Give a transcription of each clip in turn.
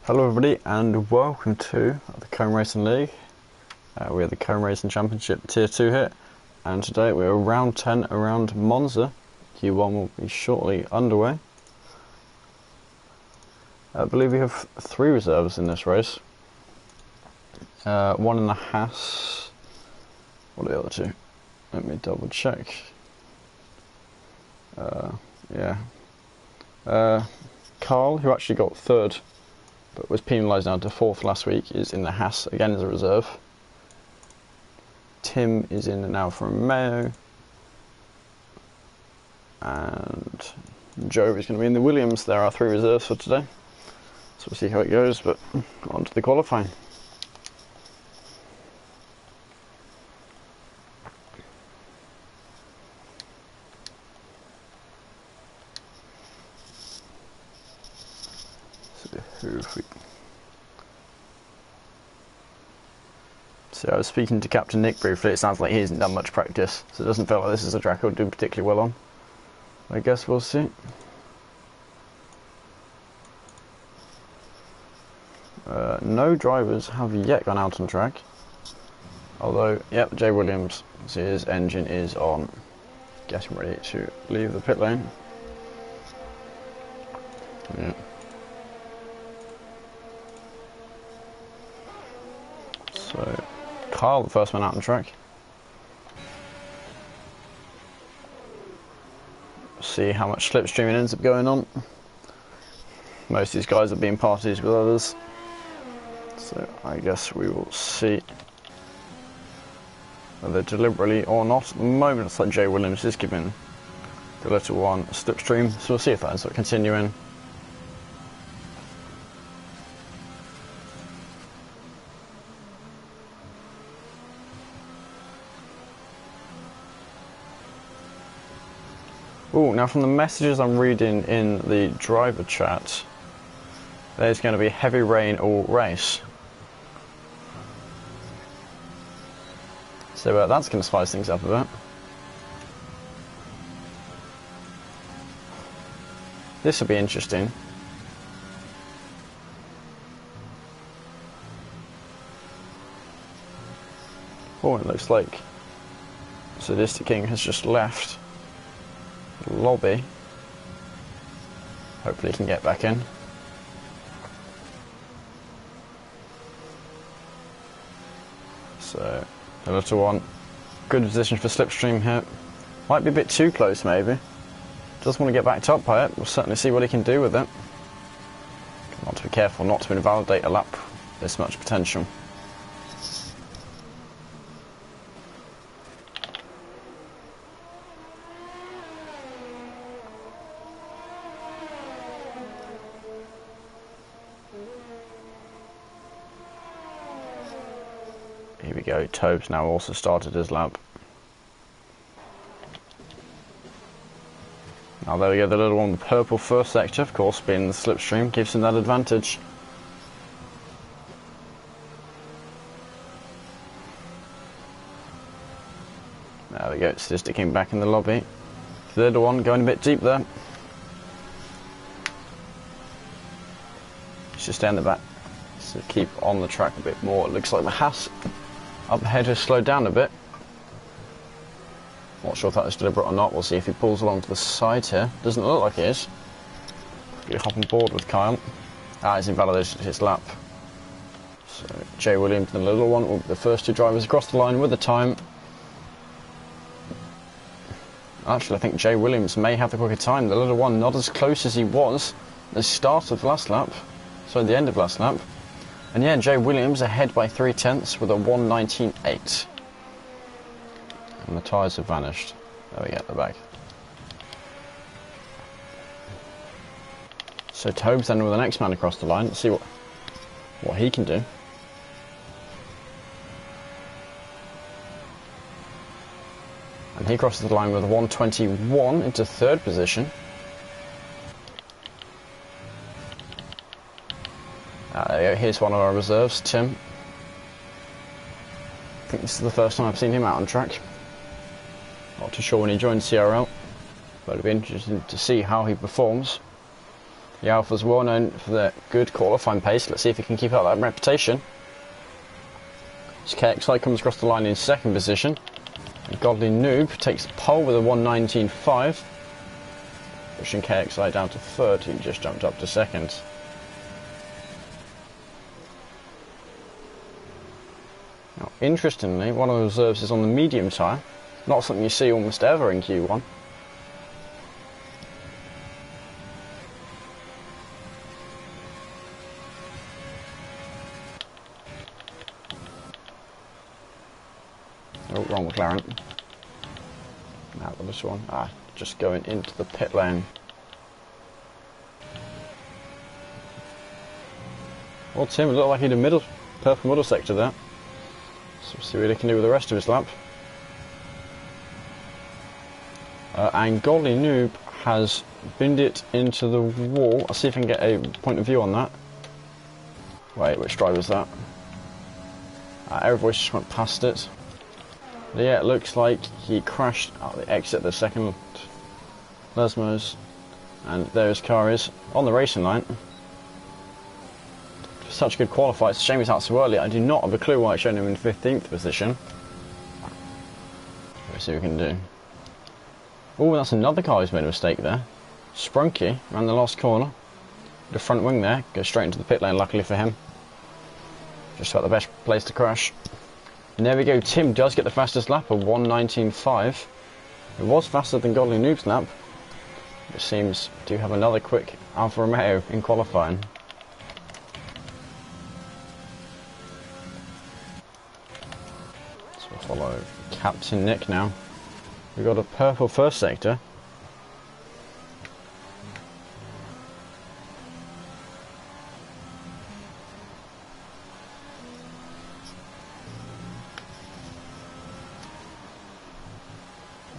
Hello everybody and welcome to the Cone Racing League. We're the Cone Racing Championship Tier 2 here, and today we're round 10 around Monza. Q1 will be shortly underway. I believe we have 3 reserves in this race. One in the Haas. What are the other 2? Let me double check. Carl, who actually got 3rd but was penalised down to 4th last week, is in the Haas again as a reserve. Tim is in now from Mayo, and Joe is going to be in the Williams. There are 3 reserves for today, so we'll see how it goes, but on to the qualifying. So I was speaking to Captain Nick briefly. It sounds like he hasn't done much practice, so it doesn't feel like this is a track he'll do particularly well on. I guess we'll see. No drivers have yet gone out on track, although, yep, Jay Williams, so his engine is on, getting ready to leave the pit lane. Yeah. So Kyle, the first one out on track. See how much slipstreaming ends up going on. Most of these guys are being parties with others, so I guess we will see whether deliberately or not. At the moment it's like Jay Williams is giving the little one a slipstream, so we'll see if that ends up continuing. Oh, now from the messages I'm reading in the driver chat, there's going to be heavy rain all race. So that's going to spice things up a bit. This will be interesting. Oh, it looks like Sadistic King has just left lobby. Hopefully he can get back in. So the little one, good position for slipstream here. Might be a bit too close maybe. Does want to get backed up by it. We'll certainly see what he can do with it. Want to be careful not to invalidate a lap this much potential. Here we go, Tobe's now also started his lap. Now there we go, the little one, the purple first sector, of course, being the slipstream, gives him that advantage. There we go, Sadistic King back in the lobby. The little one going a bit deep there. He's just down the back, so keep on the track a bit more. It looks like the Haas up ahead has slowed down a bit. Not sure if that was deliberate or not. We'll see if he pulls along to the side here. Doesn't look like he is. Could hop on board with Kyle. He's invalidated his lap. So Jay Williams and the little one will be the first 2 drivers across the line with the time. Actually, I think Jay Williams may have the quicker time. The little one not as close as he was at the start of last lap. So at the end of last lap. And yeah, Jay Williams ahead by 3/10 with a 1:19.8. And the tyres have vanished. There we go, they're back. So Tobe's then with the next man across the line. Let's see what he can do. And he crosses the line with a 1:21 into 3rd position. There you go, here's one of our reserves, Tim. I think this is the first time I've seen him out on track. Not too sure when he joined CRL, but it'll be interesting to see how he performs. The Alpha's well known for their good qualifying pace. Let's see if he can keep up that reputation. KXI comes across the line in second position. And Godly Noob takes the pole with a 1:19.5. Pushing KXI down to third, he just jumped up to second. Now, interestingly, one of the reserves is on the medium tyre. Not something you see almost ever in Q1. Oh, wrong McLaren. Now with this one. Just going into the pit lane. Well, Tim, it looked like he had a purple middle sector there. So we'll see what he can do with the rest of his lap. And Godly Noob has binned it into the wall. I'll see if I can get a point of view on that. Wait, which drive was that? Everybody's just went past it. But yeah, it looks like he crashed at the exit of the second Lesmos. And there his car is on the racing line. Such a good qualifier. It's a shame he's out so early. I do not have a clue why it's shown him in 15th position. Let's see what we can do. Oh, that's another car who's made a mistake there. Sprunky around the last corner. The front wing there. Goes straight into the pit lane, luckily for him. Just about the best place to crash. And there we go. Tim does get the fastest lap, a 1:19.5. It was faster than Godly Noob's lap. It seems to have another quick Alfa Romeo in qualifying. So we'll follow Captain Nick now. We've got a purple first sector.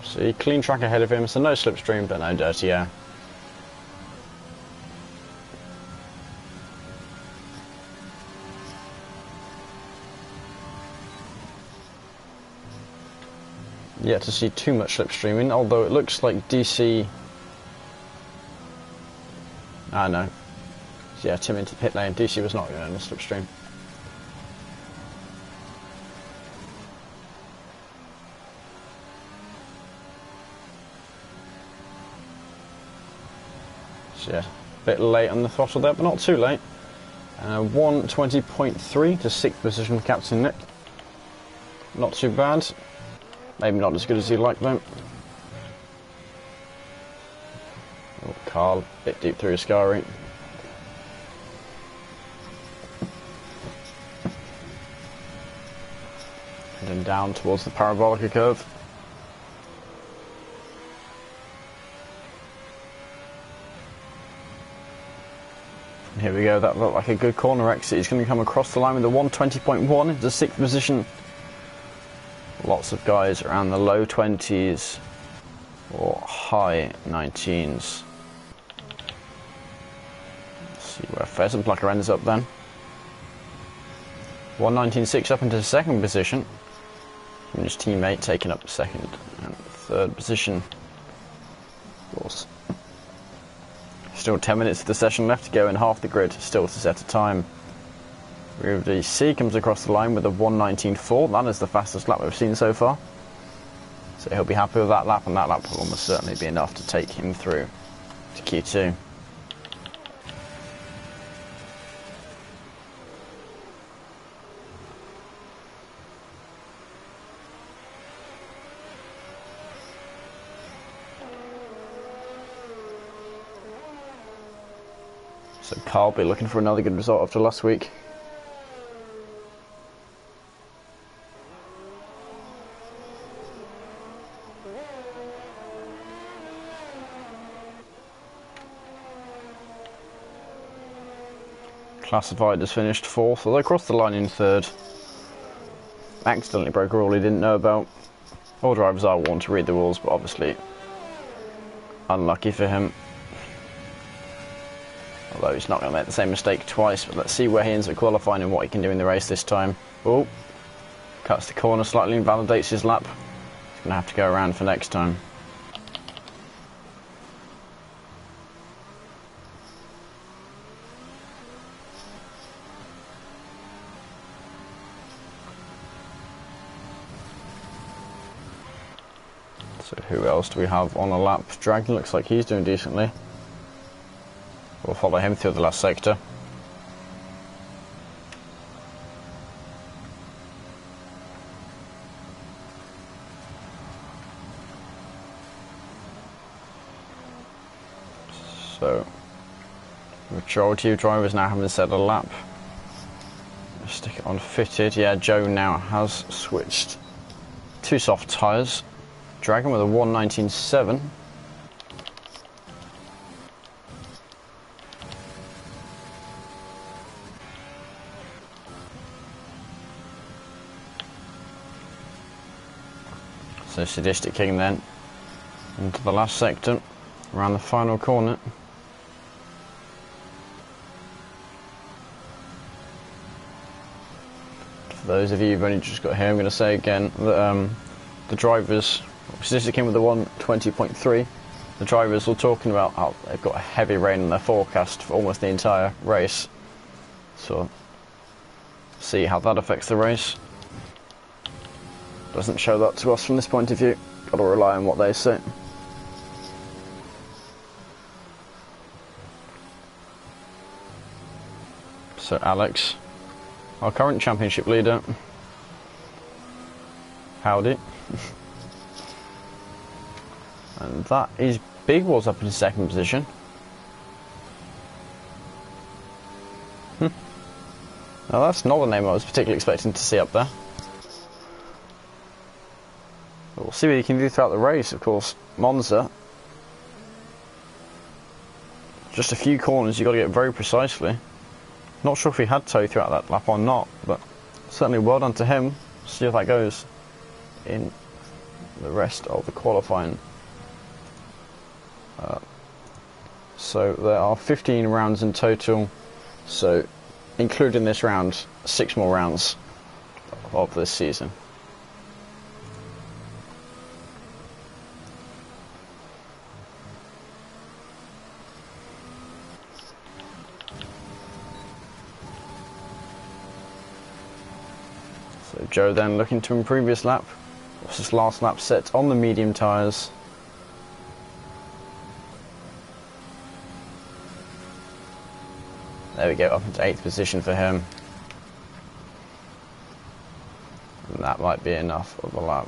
See, clean track ahead of him, so no slipstream, but no dirty air. Yet to see too much slipstreaming, although it looks like DC... no. Yeah, Tim into the pit lane. DC was not going to slipstream. So yeah, a bit late on the throttle there, but not too late. 1:20.3 to 6th position for Captain Nick. Not too bad. Maybe not as good as you'd like though. Oh, Carl, a bit deep through his scarring. And then down towards the parabolic curve. And here we go, that looked like a good corner exit. He's going to come across the line with a 1:20.1 into 6th position. Lots of guys around the low 20s or high 19s. Let's see where Pheasantplucker ends up then. 1:19.6 up into second position. And his teammate taking up second and third position. Of course. Still 10 minutes of the session left to go and half the grid still to set a time. Rudy C comes across the line with a 1:19.4. That is the fastest lap we've seen so far. So he'll be happy with that lap, and that lap will almost certainly be enough to take him through to Q2. So Carl will be looking for another good result after last week. Classified has finished 4th, although crossed the line in 3rd. Accidentally broke a rule he didn't know about. All drivers are warned to read the rules, but obviously unlucky for him. Although he's not going to make the same mistake twice, but let's see where he ends up qualifying and what he can do in the race this time. Oh, cuts the corner slightly, invalidates his lap. He's going to have to go around for next time. So who else do we have on a lap? Dragon looks like he's doing decently. We'll follow him through the last sector. So, majority of drivers now haven't set a lap. Stick it on fitted. Yeah, Joe now has switched to soft tyres. Dragon with a 1:19.7. So Sadistic King then into the last sector, around the final corner. For those of you who've only just got here, I'm going to say again that the drivers, Sadistic King with the 1:20.3, the drivers were talking about how they've got a heavy rain in their forecast for almost the entire race. So, see how that affects the race. Doesn't show that to us from this point of view. Got to rely on what they say. So Alex, our current championship leader. Howdy. And that is Big Wars up in second position. Now that's not the name I was particularly expecting to see up there. But we'll see what you can do throughout the race, of course. Monza. Just a few corners, you've got to get very precisely. Not sure if he had toe throughout that lap or not, but certainly well done to him. See how that goes in the rest of the qualifying. So there are 15 rounds in total, so including this round, 6 more rounds of this season. So Joe then looking to improve his lap. What's his last lap set on the medium tyres? There we go, up into 8th position for him. And that might be enough of a lap.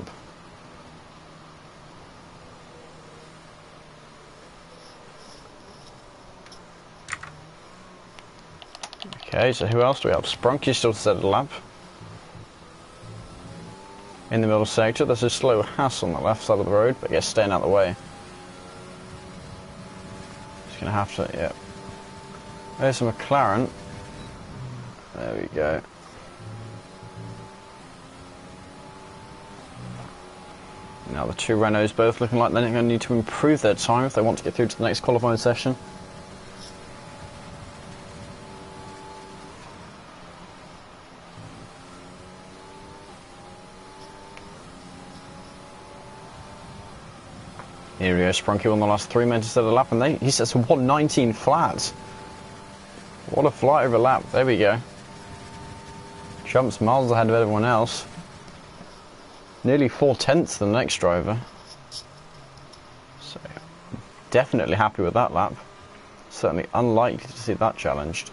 Okay, so who else do we have? Sprunky still to set a lap. In the middle sector, there's a slow Hass on the left side of the road, but I guess staying out of the way. Just gonna have to, yeah. There's a McLaren. There we go. Now the two Renaults both looking like they're going to need to improve their time if they want to get through to the next qualifying session. Here we go, Sprunky on the last 3 minutes of the lap, and he sets a 1:19 flat. What a flight over lap, there we go. Jumps miles ahead of everyone else. Nearly 4/10 the next driver. So, definitely happy with that lap. Certainly unlikely to see that challenged.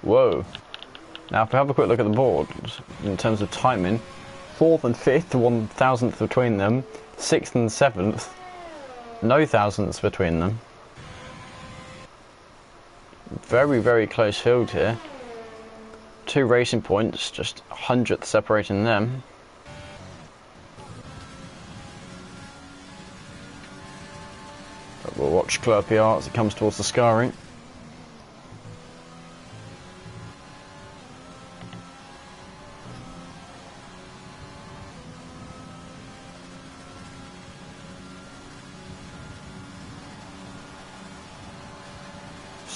Whoa. Now if we have a quick look at the board, in terms of timing, 4th and 5th, 1/1000th between them, 6th and 7th, no thousandths between them. Very, very close field here. 2 racing points, just 100th separating them. But we'll watch Claire PR as it comes towards the scarring.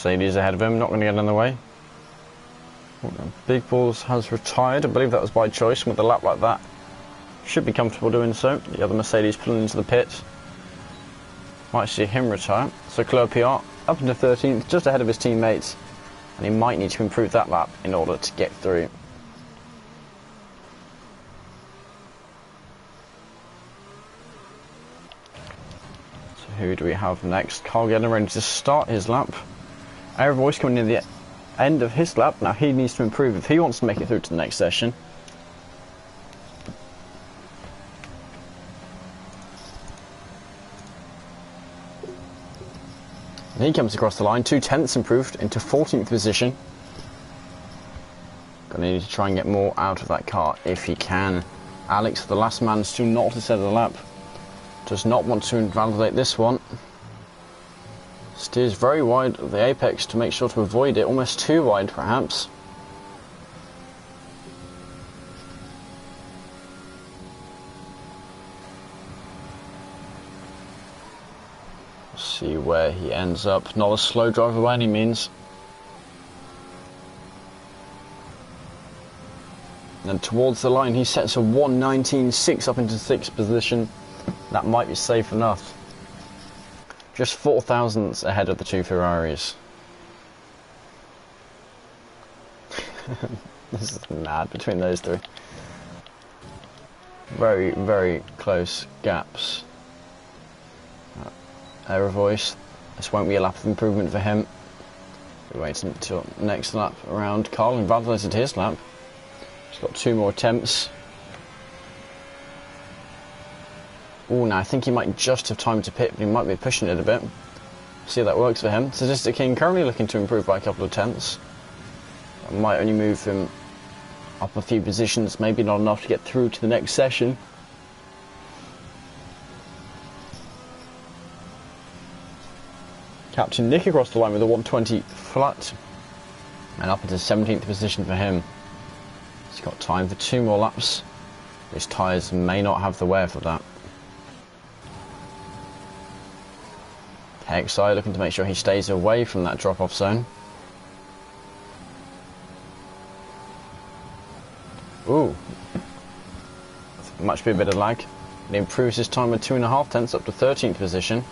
Mercedes ahead of him, not going to get in the way. Big Balls has retired, I believe that was by choice, and with a lap like that, should be comfortable doing so. The other Mercedes pulling into the pit. Might see him retire. So Leclerc PR up into 13th, just ahead of his teammates, and he might need to improve that lap in order to get through. So who do we have next? Carl getting ready to start his lap. Our voice coming near the end of his lap. Now he needs to improve if he wants to make it through to the next session. And he comes across the line, 2/10 improved into 14th position. Gonna need to try and get more out of that car if he can. Alex, the last man still not to set the lap, does not want to invalidate this one. Steers very wide of the apex to make sure to avoid it, almost too wide perhaps. See where he ends up. Not a slow driver by any means. And towards the line he sets a 1:19.6 up into 6th position. That might be safe enough. Just 4 thousandths ahead of the two Ferraris. This is mad between those three. Very, very close gaps. Error voice. This won't be a lap of improvement for him. We wait until next lap around. Carl invalidated his lap. He's got 2 more attempts. Oh, now I think he might just have time to pit, but he might be pushing it a bit. See if that works for him. Statistic King currently looking to improve by a couple of tenths. That might only move him up a few positions, maybe not enough to get through to the next session. Captain Nick across the line with a 1:20 flat, and up into 17th position for him. He's got time for 2 more laps. His tyres may not have the wear for that. KXI looking to make sure he stays away from that drop-off zone. Ooh, much be a bit of lag. He improves his time with 2.5 tenths up to 13th position.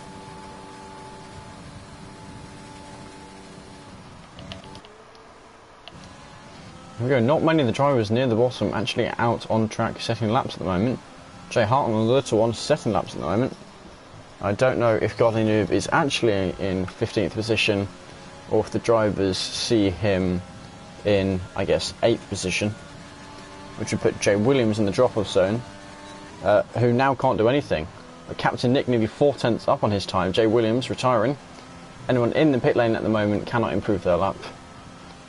Here we go, not many of the drivers near the bottom actually out on track setting laps at the moment. Jay Hartman and the little one setting laps at the moment. I don't know if Godly Noob is actually in 15th position or if the drivers see him in, I guess, 8th position, which would put Jay Williams in the drop-off zone, who now can't do anything. But Captain Nick nearly 4 tenths up on his time. Jay Williams retiring. Anyone in the pit lane at the moment cannot improve their lap,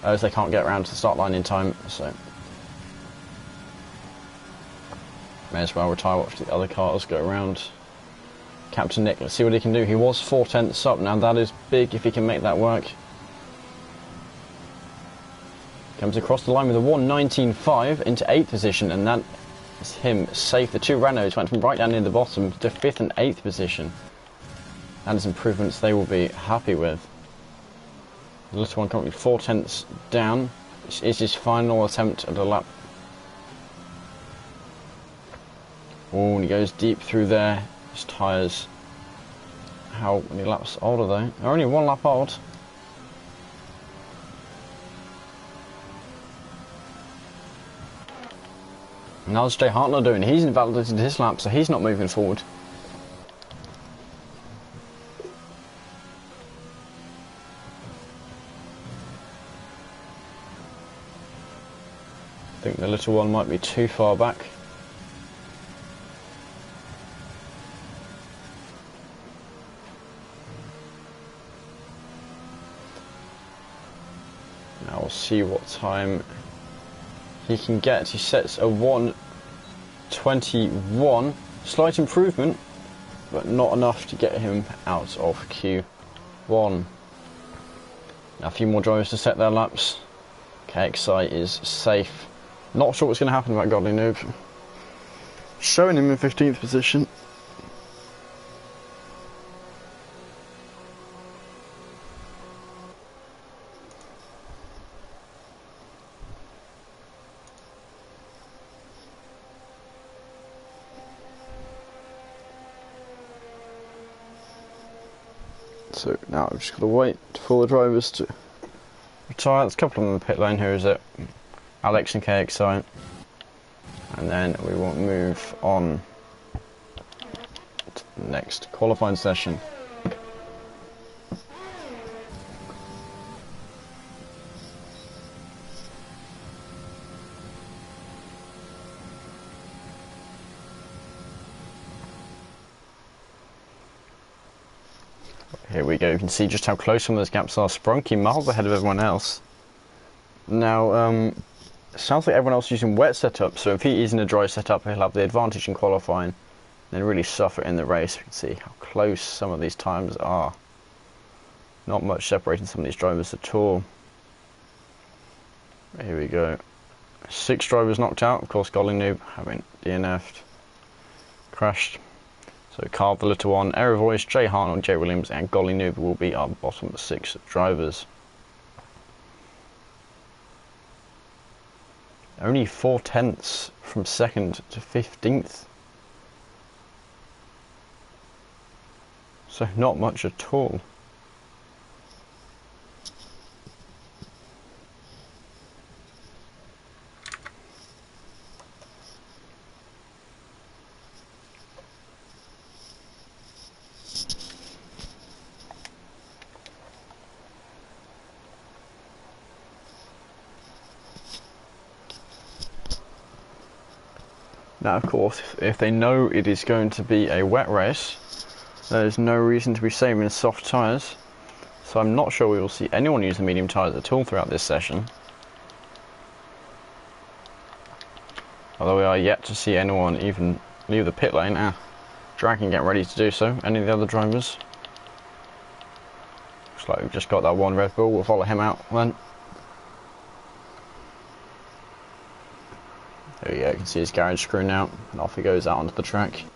as they can't get around to the start line in time, so may as well retire, watch the other cars go around. Captain Nick, let's see what he can do. He was 4 tenths up, now that is big if he can make that work. Comes across the line with a 1:19.5 into 8th position, and that is him safe. The 2 Renaults went from right down near the bottom to 5th and 8th position. That is improvements they will be happy with. The little one currently 4 tenths down. This is his final attempt at a lap. Oh, and he goes deep through there. His tyres, how many laps old are they? They're only 1 lap old. And how's Jay Hartnell doing? He's invalidated his lap, so he's not moving forward. I think the little one might be too far back. Now we'll see what time he can get. He sets a 1:21. Slight improvement, but not enough to get him out of Q1. Now a few more drivers to set their laps. KXI is safe. Not sure what's going to happen about Godly Noob. Showing him in 15th position. So now I've just got to wait for the drivers to retire. There's a couple of them in the pit lane. Who is it? Alex and KXI. And then we will move on to the next qualifying session. Here we go, you can see just how close some of those gaps are. Sprunky miles ahead of everyone else. Now, it sounds like everyone else is using wet setup, so if he is in a dry setup, he'll have the advantage in qualifying, then really suffer in the race. You can see how close some of these times are. Not much separating some of these drivers at all. Here we go. 6 drivers knocked out, of course Golly Noob having DNF'd, crashed. So Carl, the little one, Aero Voice, Jay Hartnell, Jay Williams and Golly Noob will be our bottom 6 drivers. Only 4/10 from 2nd to 15th. So not much at all. Now, of course, if they know it is going to be a wet race, there's no reason to be saving soft tyres. So I'm not sure we will see anyone use the medium tyres at all throughout this session. Although we are yet to see anyone even leave the pit lane. Dragon getting ready to do so. Any of the other drivers? Looks like we've just got that one Red Bull. We'll follow him out then. There we go, you can see his garage screwing out, and off he goes out onto the track. Here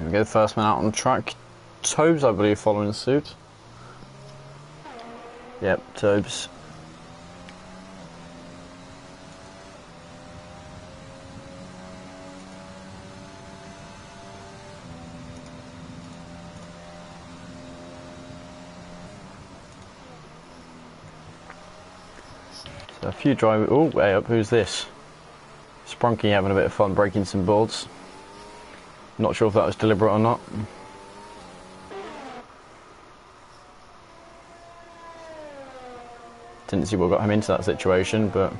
we go, first man out on the track. Tobes, I believe, following suit. Yep, Tobes. A few drivers. Oh, way up. Who's this? Sprunky having a bit of fun breaking some boards. Not sure if that was deliberate or not. Didn't see what got him into that situation, but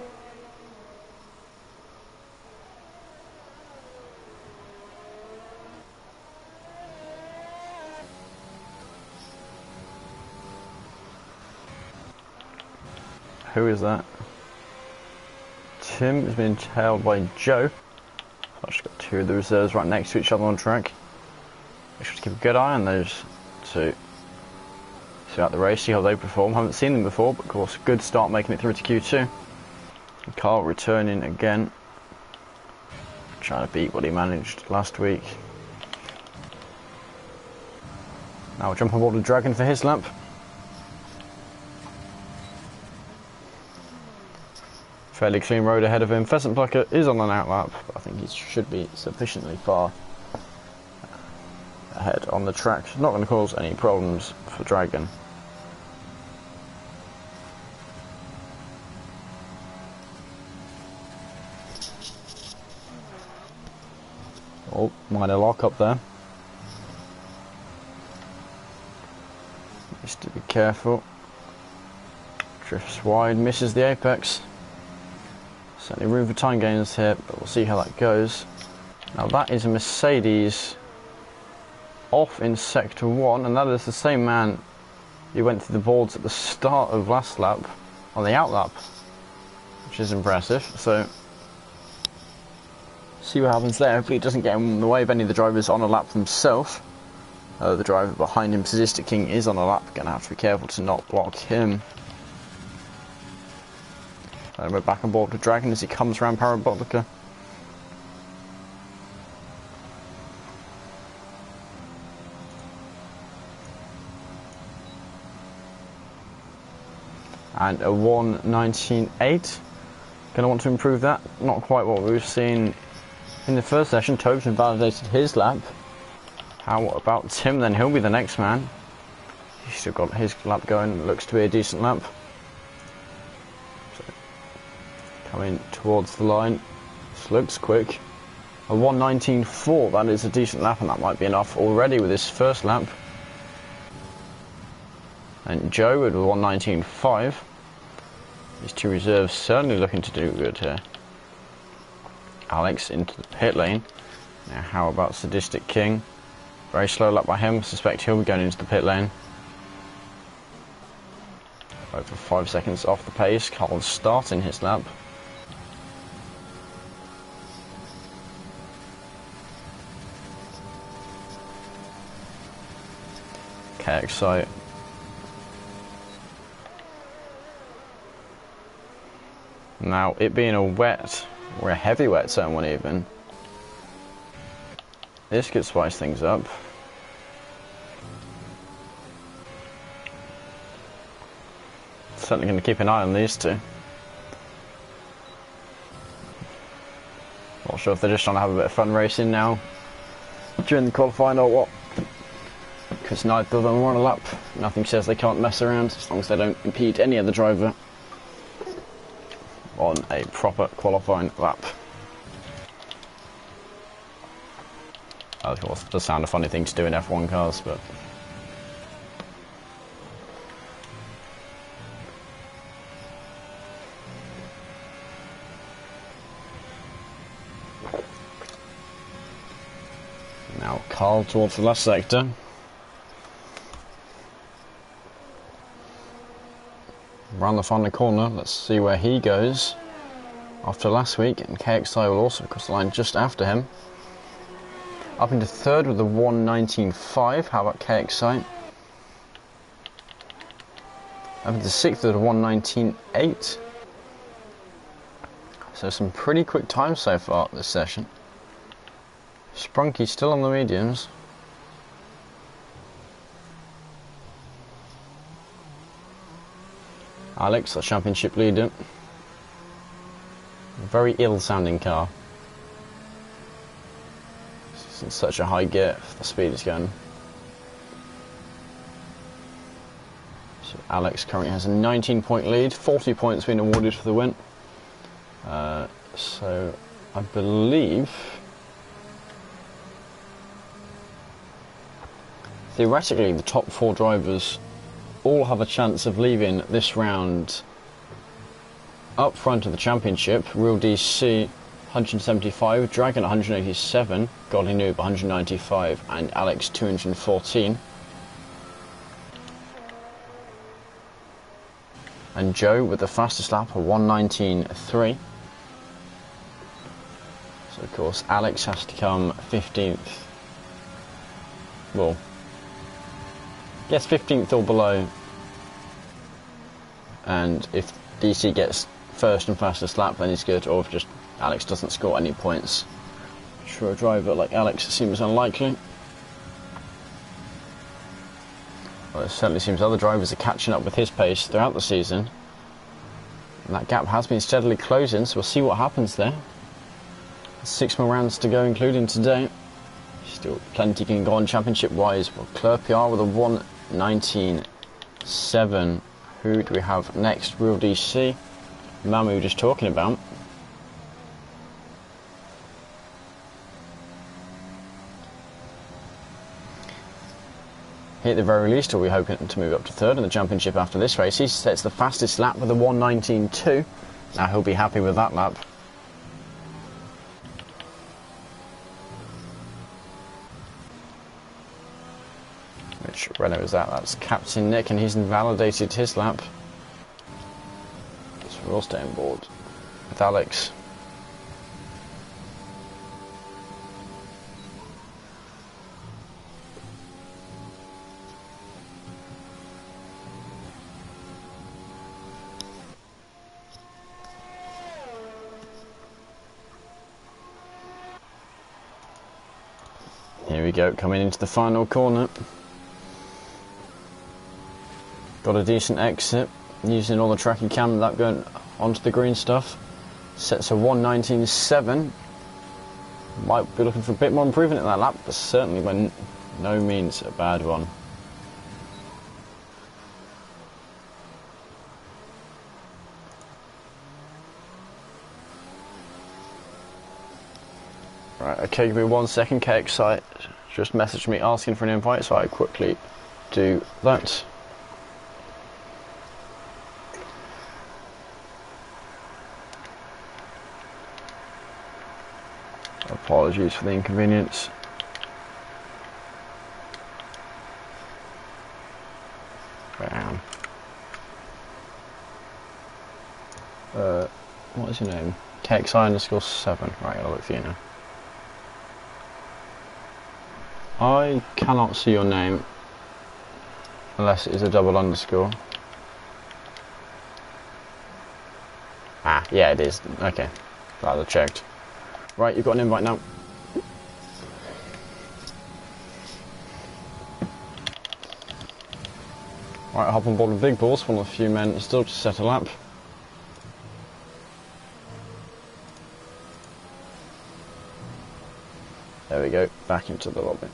who is that? Tim has been tailed by Joe. I've just got 2 of the reserves right next to each other on track. Make sure to keep a good eye on those 2 throughout the race, see how they perform. Haven't seen them before, but of course, good start making it through to Q2. And Carl returning again, trying to beat what he managed last week. Now we'll jump on board with Dragon for his lap. Fairly clean road ahead of him. Pheasant Plucker is on an outlap, but I think he should be sufficiently far ahead on the track. Not going to cause any problems for Dragon. Oh, minor lock up there. Needs to be careful. Drifts wide, misses the apex. Certainly room for time gains here, but we'll see how that goes. Now that is a Mercedes off in sector 1, and that is the same man who went through the boards at the start of last lap on the outlap, which is impressive. So see what happens there. Hopefully it doesn't get in the way of any of the drivers on a lap themselves. The driver behind him, Sadistic King, is on a lap. Gonna have to be careful to not block him. And we're back on board with Dragon as he comes around Parabolica. and a 1:19.8. Going to want to improve that. Not quite what we've seen in the first session. Tobes validated his lap. How about Tim then? He'll be the next man. He's still got his lap going. Looks to be a decent lap. So, coming towards the line. This looks quick. A 1:19.4. That is a decent lap, and that might be enough already with his first lap. And Joe with a 1:19.5. These two reserves certainly looking to do good here. Alex into the pit lane. Now how about Sadistic King? Very slow lap by him. I suspect he'll be going into the pit lane. Over 5 seconds off the pace. Carl's starting his lap. KXI. Now, it being a wet, or a heavy wet zone one even, this could spice things up. Certainly going to keep an eye on these two. Not sure if they're just trying to have a bit of fun racing now during the qualifying or what. Because neither of them are on a lap. Nothing says they can't mess around as long as they don't impede any other driver on a proper qualifying lap. Of course, it does sound a funny thing to do in F1 cars, but now Carl towards the last sector. Around the final corner, let's see where he goes after last week, and KXI will also cross the line just after him. Up into third with the 1:19.5, how about KXI? Up into sixth with a 1:19.8. So some pretty quick times so far this session. Sprunky still on the mediums. Alex, the championship leader. A very ill-sounding car. It's in such a high gear for the speed it's going. So Alex currently has a 19-point lead, 40 points being awarded for the win. So I believe theoretically the top 4 drivers all have a chance of leaving this round up front of the championship. Real DC 175, Dragon 187, Godly Noob 195, and Alex 214. And Joe with the fastest lap, a 1:19.3. So of course Alex has to come 15th. Well, yes, 15th or below, and if DC gets first and fastest lap then he's good, or if just Alex doesn't score any points, which for a driver like Alex seems unlikely. Well, it certainly seems other drivers are catching up with his pace throughout the season, and that gap has been steadily closing, so we'll see what happens there. 6 more rounds to go, including today. Still plenty can go on championship wise. Well, Claire PR with a 1:19.7. Who do we have next? Real DC, the man we were just talking about. He at the very least will be hoping to move up to third in the championship after this race. He sets the fastest lap with a 1:19.2. Now he'll be happy with that lap. Which Renault is that? That's Captain Nick, and he's invalidated his lap. So we'll stay on board with Alex. Here we go, coming into the final corner. Got a decent exit, using all the track he can without going onto the green stuff. Sets a 1:19.7. Might be looking for a bit more improvement in that lap, but certainly by no means a bad one. Right, okay, give me 1 second. KXI just messaged me asking for an invite, so I quickly do that. Apologies for the inconvenience. Bam. What is your name? KXI_7. Right, I'll look for you now. I cannot see your name unless it is a double underscore. Ah, yeah, it is. Okay, glad I checked. Right, you've got an invite now. Right, hop on board with Big Balls, one of the few men still to set a lap. There we go, back into the lobby.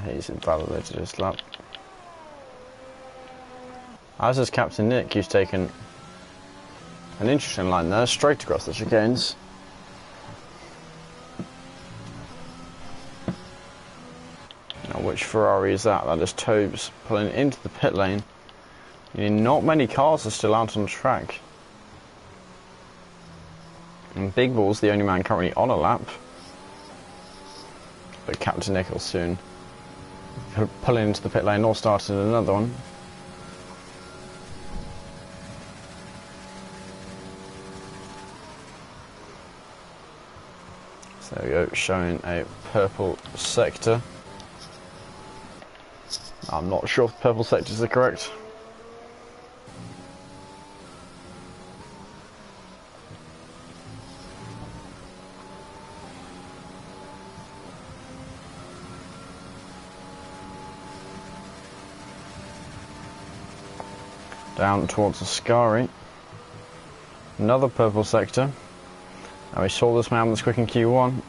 He's invalidated his lap. As is Captain Nick, who's taken an interesting line there, straight across the chicanes. Now, which Ferrari is that? That is Tobes pulling into the pit lane. Not many cars are still out on the track. And Big Ball's the only man currently on a lap. But Captain Nick will soon pulling into the pit lane or starting another one. So there we go, showing a purple sector. I'm not sure if purple sectors are correct. Down towards the Ascari. Another purple sector. Now we saw this man was quick in Q1.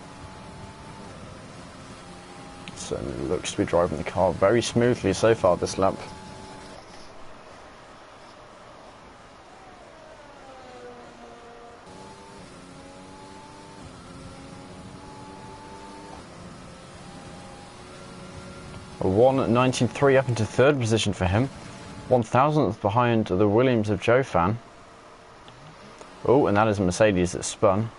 Certainly looks to be driving the car very smoothly so far this lap. A 1:19.3 up into third position for him. 1,000th behind the Williams of Joe Fan. Oh, and that is a Mercedes that spun.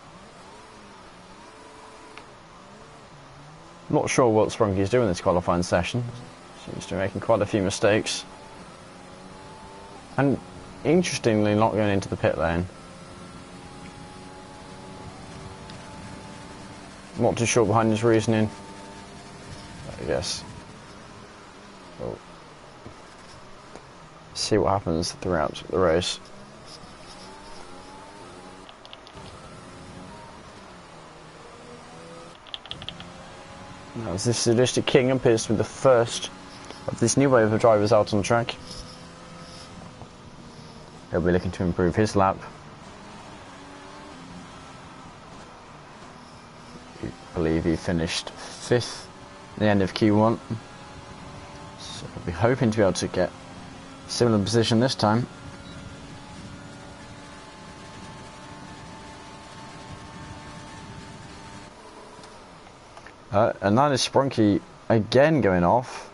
Not sure what Sprunky's doing this qualifying session. Seems to be making quite a few mistakes. And interestingly, not going into the pit lane. Not too sure behind his reasoning, I guess. Oh. See what happens throughout the race. Now, as this Sadistic King appears to be the first of this new wave of drivers out on the track. He'll be looking to improve his lap. I believe he finished 5th at the end of Q1. So we'll be hoping to be able to get a similar position this time. And that is Sprunky again going off.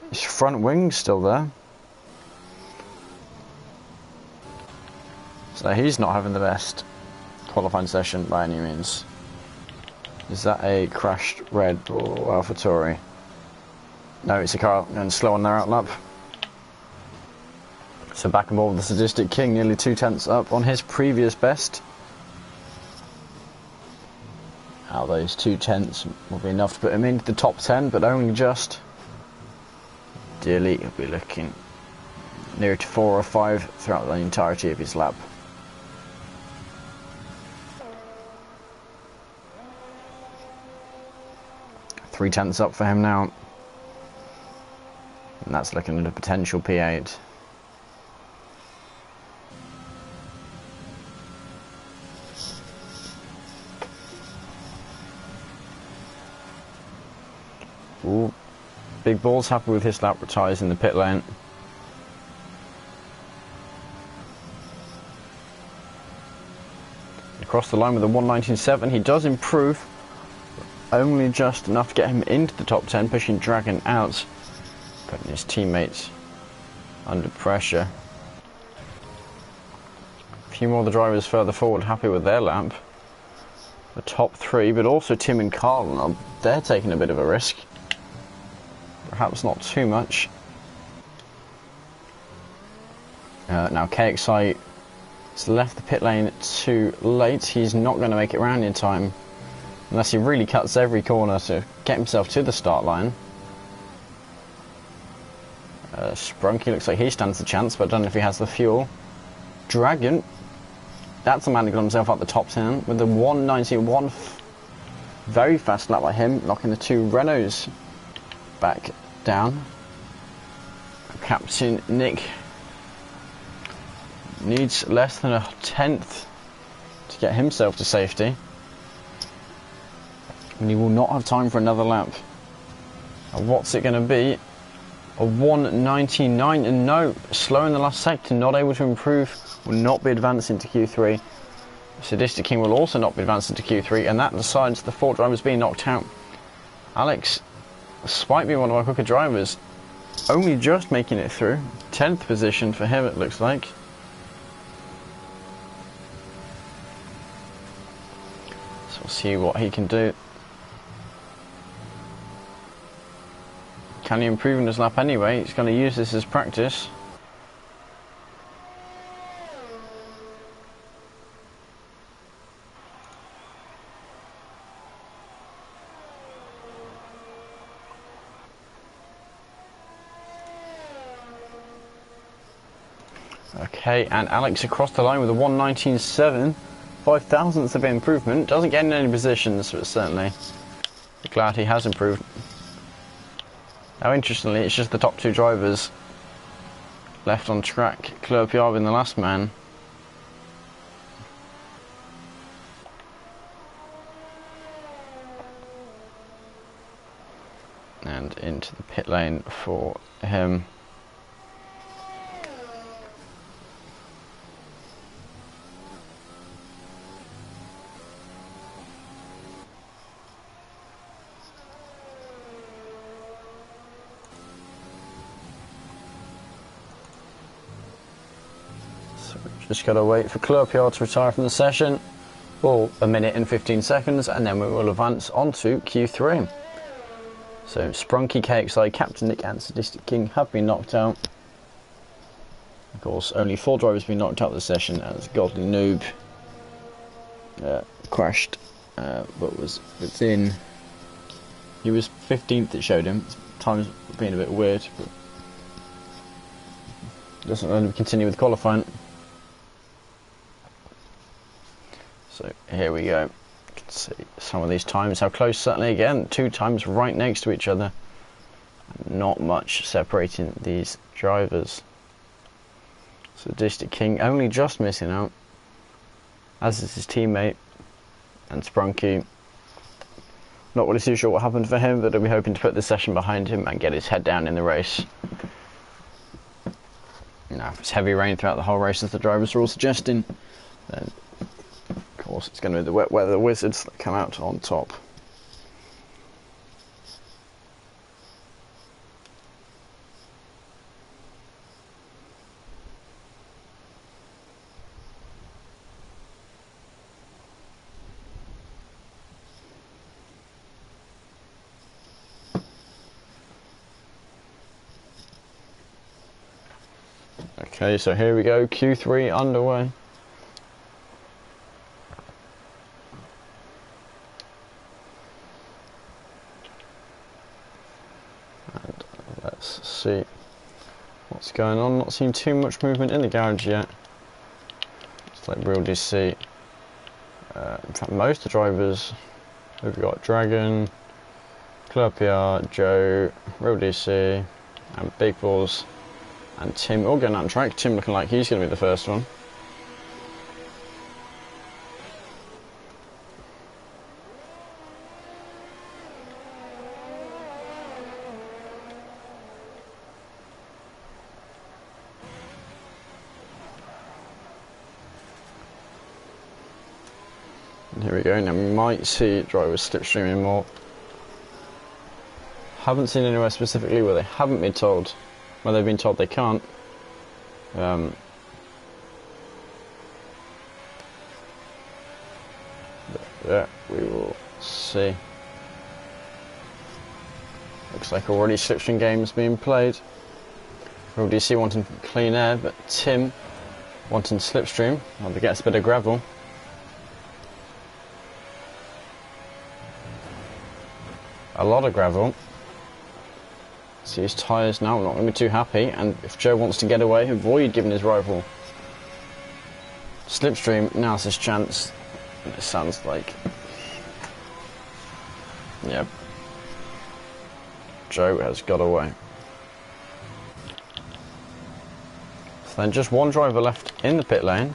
His front wing's still there. So he's not having the best qualifying session by any means. Is that a crashed red or AlphaTauri? No, it's a car going slow on their outlap. So back on board with the Sadistic King, nearly 2/10 up on his previous best. Now those 2/10 will be enough to put him into the top 10, but only just. Ideally, he'll be looking near to 4 or 5 throughout the entirety of his lap. 3/10 up for him now. And that's looking at a potential P8. Ooh, Big Ball's happy with his lap, retires in the pit lane. Across the line with a 1:19.7, he does improve, only just enough to get him into the top 10, pushing Dragon out, putting his teammates under pressure. A few more of the drivers further forward happy with their lap. The top 3, but also Tim and Carl, they're taking a bit of a risk. Perhaps not too much. Now KXI has left the pit lane too late. He's not going to make it round in time unless he really cuts every corner to get himself to the start line. Sprunky looks like he stands a chance, but I don't know if he has the fuel. Dragon, that's the man who got himself up the top 10 with the 1:91. Very fast lap by him, knocking the 2 Renaults back down. Captain Nick needs less than a 10th to get himself to safety, and he will not have time for another lap. And what's it going to be? A 1:99, and no, slow in the last sector, not able to improve, will not be advancing to Q3. Sadistic King will also not be advancing to Q3, and that decides the 4 drivers being knocked out. Alex, despite being one of our quicker drivers, only just making it through. 10th position for him, it looks like. So we'll see what he can do. Can he improve in his lap anyway? He's going to use this as practice. Okay, and Alex across the line with a 1:19.7, 5/1000ths of improvement. Doesn't get in any positions, but certainly glad he has improved. Now, interestingly, it's just the top 2 drivers left on track. Klurpiar being the last man. And into the pit lane for him. Just got to wait for Klurpiar to retire from the session for 1 minute and 15 seconds, and then we will advance on to Q3. So Sprunky, KXI, Captain Nick and Sadistic King have been knocked out. Of course, only 4 drivers have been knocked out of the session, as Godly Noob crashed, but was within... He was 15th, it showed him. Time's being a bit weird, but doesn't let him continue with qualifying. So here we go. You can see some of these times, how close, certainly again, 2 times right next to each other. Not much separating these drivers. Sadistic King only just missing out, as is his teammate, and Sprunky. Not really too sure what happened for him, but he'll be hoping to put the session behind him and get his head down in the race. Now, if it's heavy rain throughout the whole race, as the drivers are all suggesting, then of course it's going to be the wet weather wizards that come out on top. Okay, so here we go, Q3 underway. And let's see what's going on. Not seeing too much movement in the garage yet. Just like real DC. In fact, most of the drivers, we've got Dragon, Club PR, Joe, Real DC, and Big Balls, and Tim all going out on track. Tim looking like he's going to be the first one. And here we go. Now we might see drivers slipstreaming more. Haven't seen anywhere specifically where they haven't been told, where they've been told they can't. But yeah, we will see. Looks like already slipstream games being played. Real DC wanting clean air, but Tim wanting slipstream. Well, they get a bit of gravel. A lot of gravel. See his tyres now, not going to be too happy, and if Joe wants to get away, avoid giving his rival slipstream, now's his chance. And it sounds like, yep, Joe has got away. So then just one driver left in the pit lane,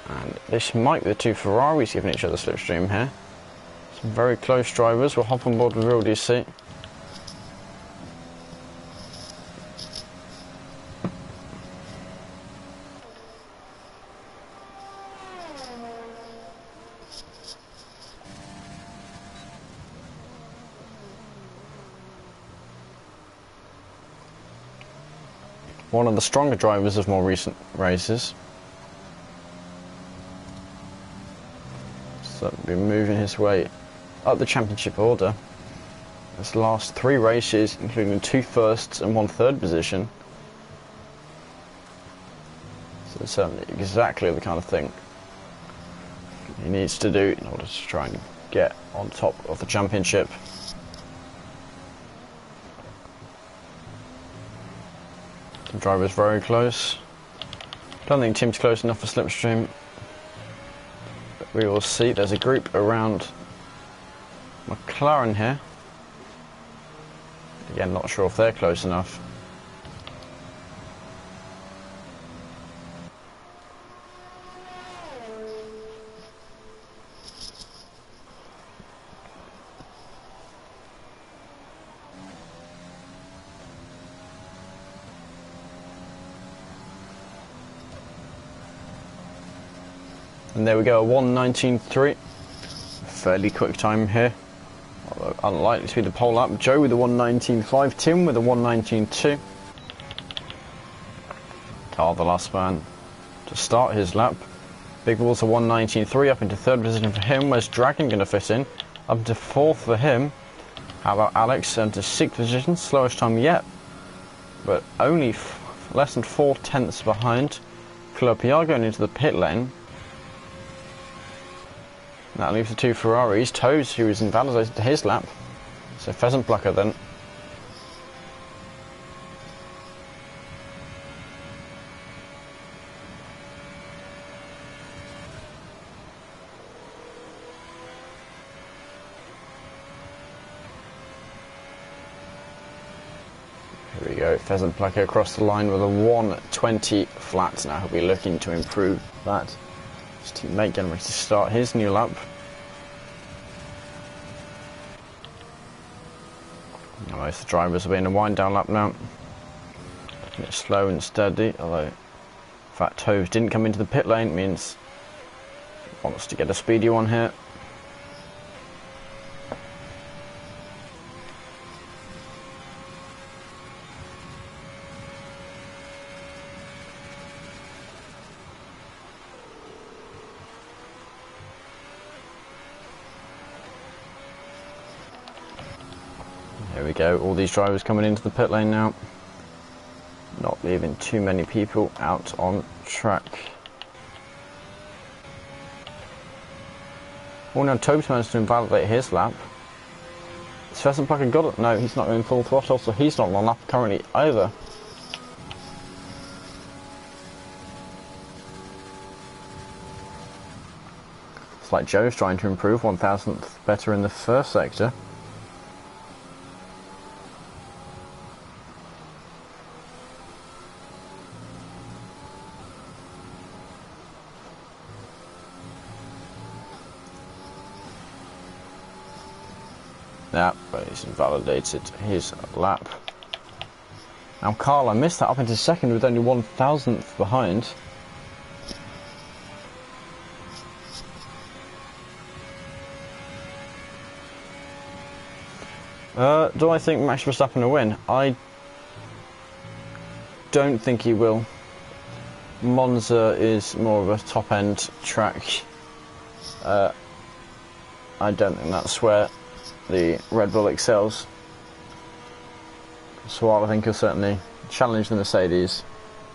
and this might be the two Ferraris giving each other slipstream here. Some very close drivers will hop on board with Real DC. One of the stronger drivers of more recent races. So be moving his way up the championship order. His last 3 races, including 2 firsts and 1 third position. So it's certainly exactly the kind of thing he needs to do in order to try and get on top of the championship. The driver's very close. Don't think Tim's close enough for slipstream, but we will see. There's a group around McLaren here. Again, not sure if they're close enough. And there we go, a 1:19.3. Fairly quick time here. Although unlikely to be the pole lap. Joe with a 1:19.5, Tim with a 1:19.2. Carl, the last man to start his lap. Big Balls a 1:19.3 up into 3rd position for him. Where's Dragon going to fit in? Up into 4th for him. How about Alex into 6th position? Slowest time yet, but only less than 4 tenths behind. Club PR going into the pit lane. That leaves the 2 Ferraris. Toes, who is invalidated to his lap. So Pheasant Plucker then. Here we go, Pheasant Plucker across the line with a 1:20 flat. Now he'll be looking to improve that. His teammate getting ready to start his new lap. Most of the drivers will be in a wind down lap now. Looking at slow and steady, although Fat Toes didn't come into the pit lane, means he wants to get a speedy one here. There we go, all these drivers coming into the pit lane now. Not leaving too many people out on track. Oh no, Toby's managed to invalidate his lap. Has Pheasant Plucker got it? No, he's not going full throttle, so he's not on lap currently either. It's like Joe's trying to improve 1,000th better in the first sector. Yeah, but he's invalidated his lap. Now Carl, I missed that up into second with only 1,000th behind. Do I think Max Verstappen will win? I don't think he will. Monza is more of a top-end track. I don't think that's where the Red Bull excels. So while I think he'll certainly challenge the Mercedes,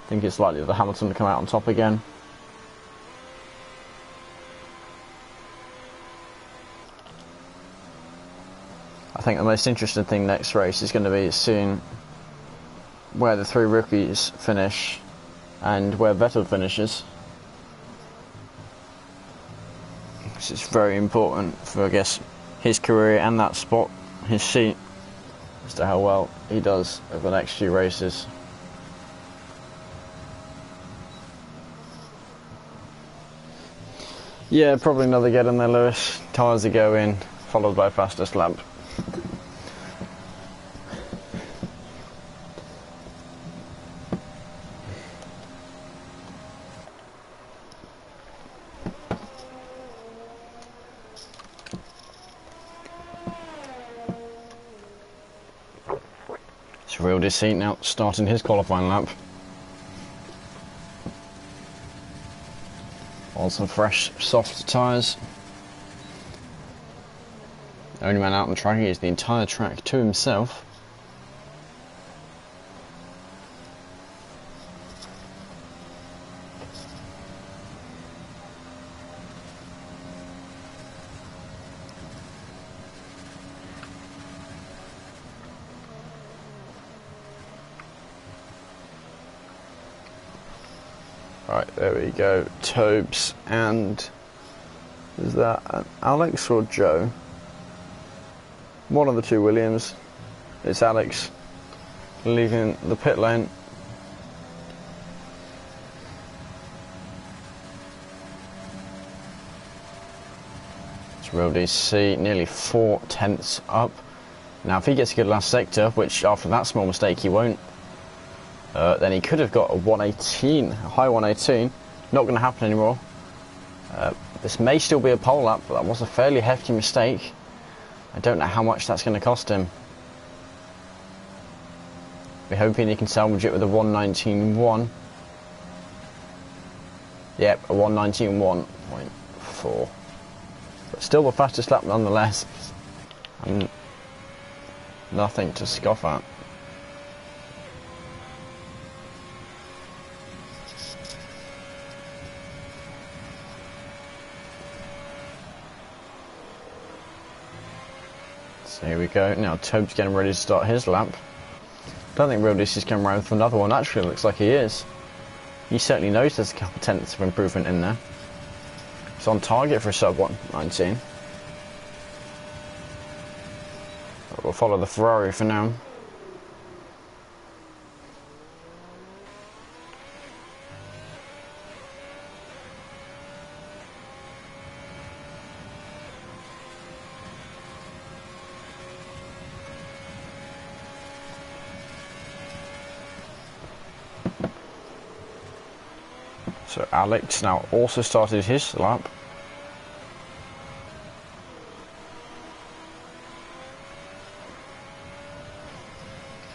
I think it's likely that Hamilton will come out on top again. I think the most interesting thing next race is going to be seeing where the three rookies finish and where Vettel finishes. This is very important for, I guess, his career and that spot, his seat, as to how well he does over the next few races. Yeah, probably another get in there, Lewis. Tyres are going, followed by fastest lap. It's real deceit now, starting his qualifying lap. On some fresh, soft tyres. The only man out on the track, he has the entire track to himself. Right, there we go. Tobes and is that Alex or Joe? One of the two Williams. It's Alex leaving the pit lane. It's real DC, nearly 4/10 up. Now if he gets a good last sector, which after that small mistake he won't, then he could have got a 118, a high 118. Not going to happen anymore. This may still be a pole lap, but that was a fairly hefty mistake. I don't know how much that's going to cost him. We're hoping he can salvage it with a 119.1. Yep, a 119.1.4. But still the fastest lap nonetheless. And nothing to scoff at. So here we go. Now Tobe's getting ready to start his lap. Don't think Real DC's coming around for another one. Actually, looks like he is. He certainly knows there's a couple tenths of improvement in there. It's on target for a sub 119. But we'll follow the Ferrari for now. So Alex now also started his lap.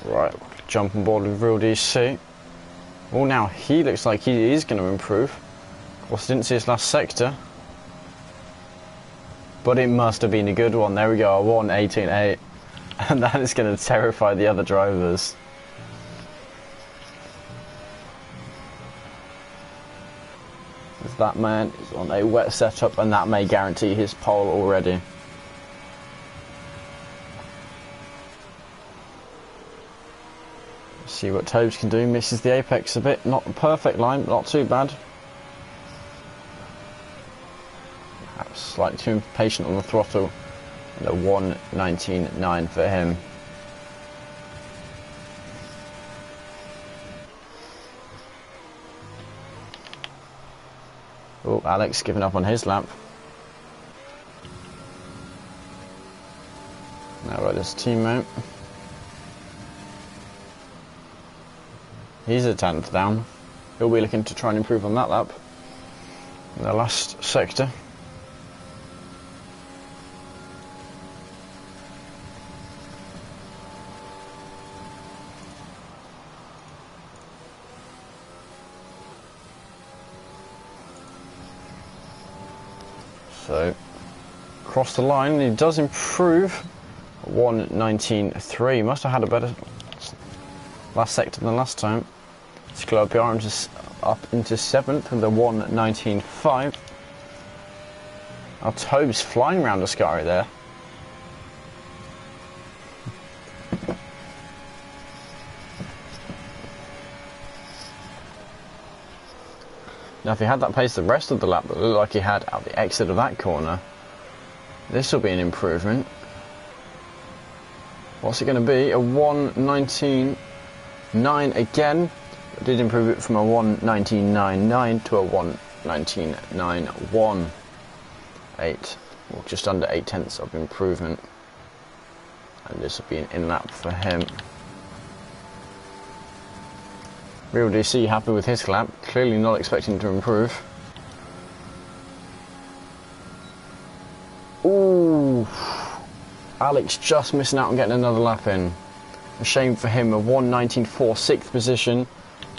Right, jump on board with Real DC. Well, now he looks like he is going to improve. Of course, I didn't see his last sector. But it must have been a good one. There we go, a 118.8. And that is going to terrify the other drivers. That man is on a wet setup, and that may guarantee his pole already. Let's see what Tobes can do. Misses the apex a bit. Not a perfect line, but not too bad. Perhaps slightly too impatient on the throttle. And a 119.9 for him. Oh, Alex giving up on his lap. Now about his teammate. He's a 10th down. He'll be looking to try and improve on that lap in the last sector. So, across the line, he does improve. 1:19.3. Must have had a better last sector than last time. CRC is up into 7th with a 1:19.5. Our Tobe's flying around Ascari there. Now if he had that pace the rest of the lap that looked like he had at the exit of that corner, this will be an improvement. What's it going to be? A 1:19.9 again. I did improve it from a 1:19.99 to a 1:19.91. 8, well, just under 8 tenths of improvement. And this will be an in-lap for him. Real DC happy with his lap, clearly not expecting to improve. Ooh, Alex just missing out on getting another lap in. A shame for him, a 1:19.4 6th position.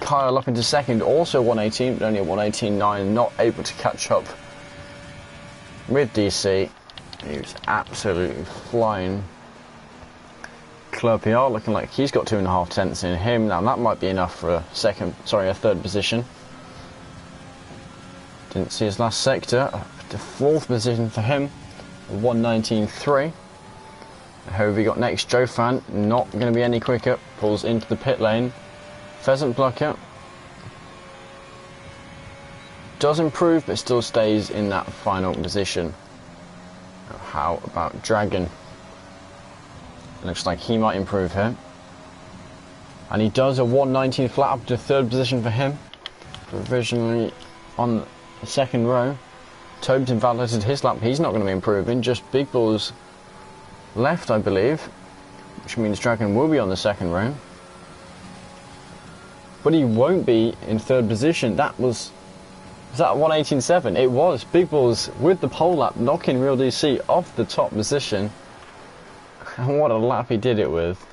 Kyle up into 2nd, also 1:18, but only a 1:18.9, not able to catch up with DC. He was absolutely flying. CRC looking like he's got 2.5 tenths in him. Now that might be enough for a 3rd position. Didn't see his last sector. The 4th position for him, 1:19.3. Who have we got next? Joe Fan, not going to be any quicker. Pulls into the pit lane. Pheasant Plucker does improve, but still stays in that final position. Now, how about Dragon? Looks like he might improve here. And he does a 1:19 flat up to 3rd position for him. Provisionally on the 2nd row. Tobe's invalidated his lap. He's not going to be improving. Just Big Balls left, I believe. Which means Dragon will be on the 2nd row. But he won't be in 3rd position. Was that 1:18.7? It was. Big Balls with the pole lap knocking Real DC off the top position. And what a lap he did it with.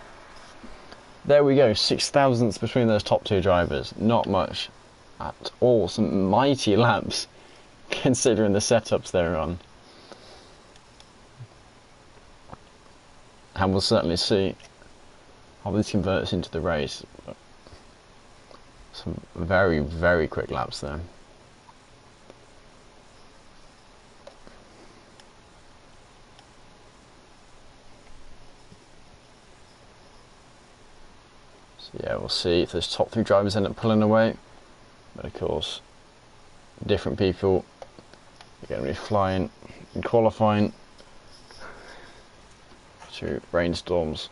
There we go, 6 thousandths between those top 2 drivers. Not much at all. Some mighty laps considering the setups they're on. And we'll certainly see how this converts into the race. Some very, very quick laps there. So yeah, we'll see if those top 3 drivers end up pulling away. But of course, different people are going to be flying and qualifying through rainstorms.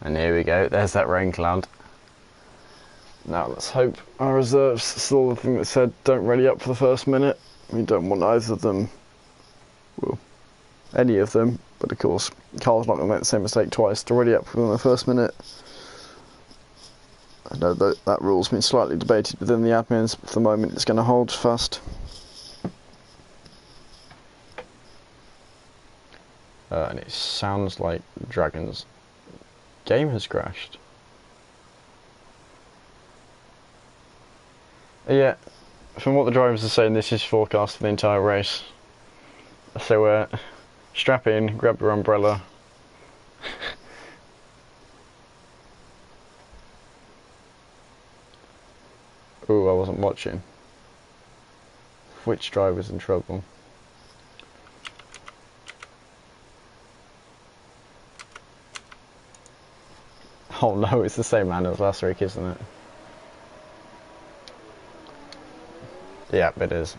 And here we go, there's that rain cloud. Now let's hope our reserves, still the thing that said don't ready up for the first minute. We don't want either of them, well, any of them, but of course Carl's not going to make the same mistake twice to ready up within the first minute. I know that rule's been slightly debated within the admins, but for the moment it's going to hold fast. And it sounds like Dragon's game has crashed. Yeah, from what the drivers are saying, this is forecast for the entire race. So strap in, grab your umbrella. Ooh, I wasn't watching. Which driver's in trouble? Oh no, it's the same man as last week, isn't it? Yeah, it is.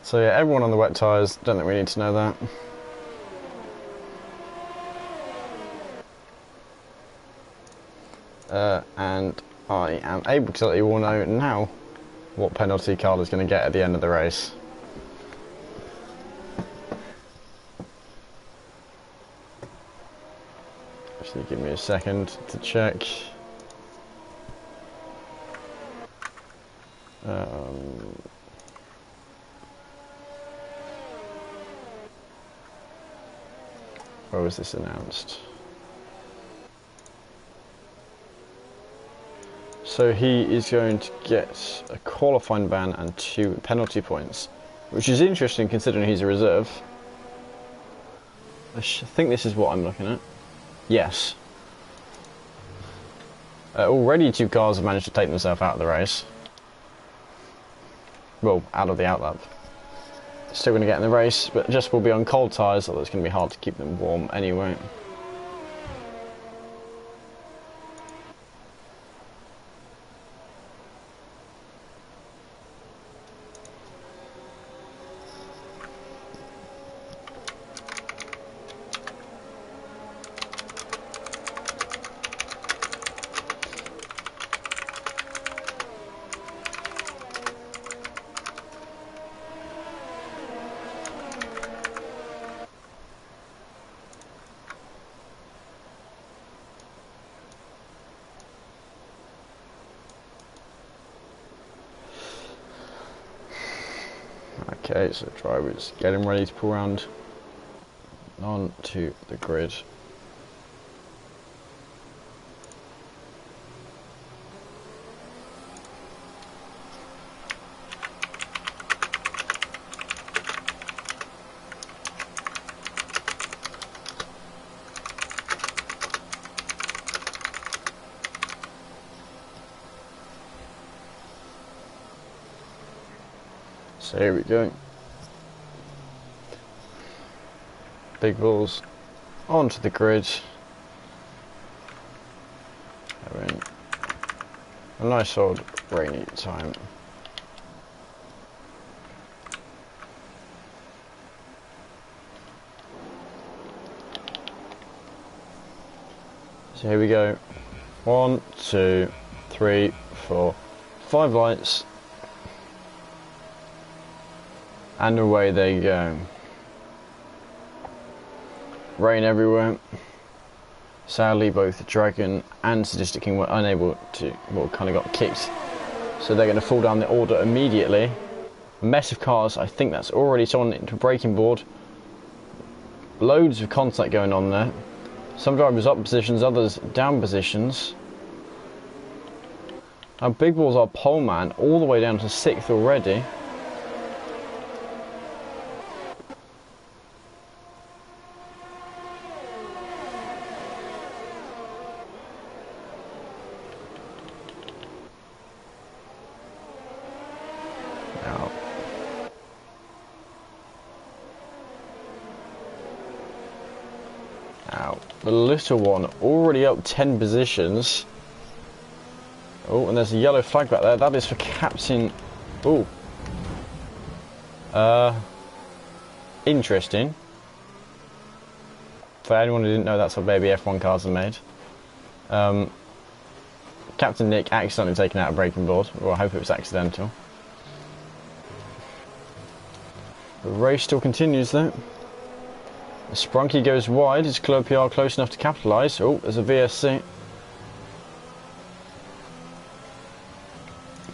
So yeah, everyone on the wet tyres, don't think we need to know that. and I am able to let you all know now what penalty Carl is going to get at the end of the race. Actually, give me a second to check. Where was this announced? So he is going to get a qualifying ban and 2 penalty points, which is interesting considering he's a reserve. I think this is what I'm looking at. Yes. Already 2 cars have managed to take themselves out of the race. Well, out of the outlap. Still going to get in the race, but just will be on cold tyres, although it's going to be hard to keep them warm anyway. Okay, so drivers getting ready to pull round onto the grid. So here we go. Big balls onto the grid. Having a nice old rainy time. So here we go. 1, 2, 3, 4, 5 lights. And away they go. Rain everywhere. Sadly, both the Dragon and Sadistic King were unable to, well, kind of got kicked. So they're going to fall down the order immediately. A mess of cars. I think that's already someone into a braking board. Loads of contact going on there. Some drivers up positions, others down positions. Now Big Balls are pole man all the way down to 6th already. The little one already up 10 positions. Oh, and there's a yellow flag back there. That is for Captain. Oh. Interesting. For anyone who didn't know, that's what baby F1 cars are made. Captain Nick accidentally taken out a braking board. Well, I hope it was accidental. The race still continues though. Sprunky goes wide. Is Club PR close enough to capitalise? Oh, there's a VSC.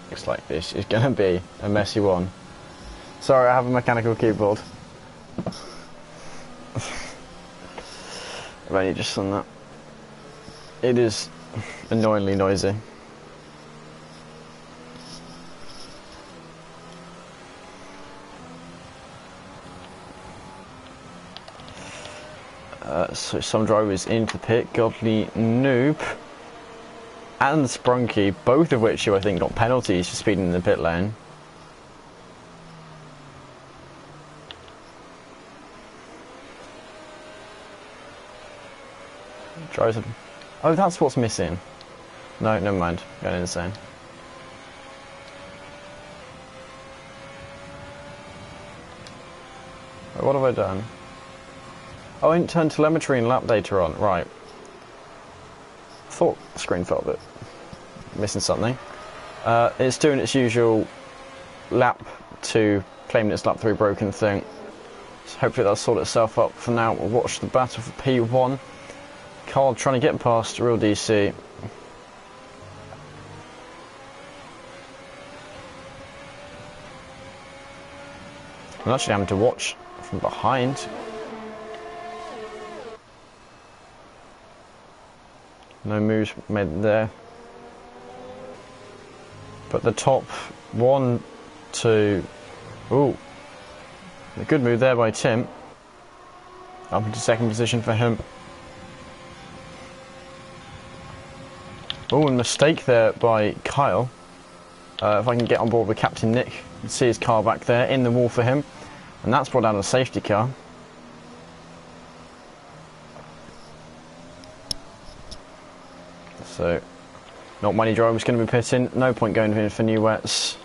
Looks like this is going to be a messy one. Sorry, I have a mechanical keyboard. I've only just done that. It is annoyingly noisy. So some drivers into the pit, Godly Noob and Sprunky, both of which I think got penalties for speeding in the pit lane. Drives them. Oh, that's what's missing. No, never mind. Going insane. Wait, what have I done? Oh, I didn't turn telemetry and lap data on. Right. thought the screen felt a bit missing something. It's doing its usual lap 2, claiming its lap 3 broken thing. So hopefully that'll sort itself up. For now, we'll watch the battle for P1. Carl trying to get past Real DC. I'm actually having to watch from behind. No moves made there. But the top 1, 2. Ooh. A good move there by Tim. Up into second position for him. Oh, a mistake there by Kyle. If I can get on board with Captain Nick, you can see his car back there in the wall for him. And that's brought down a safety car. So, not many drivers going to be pitting. No point going in for new wets.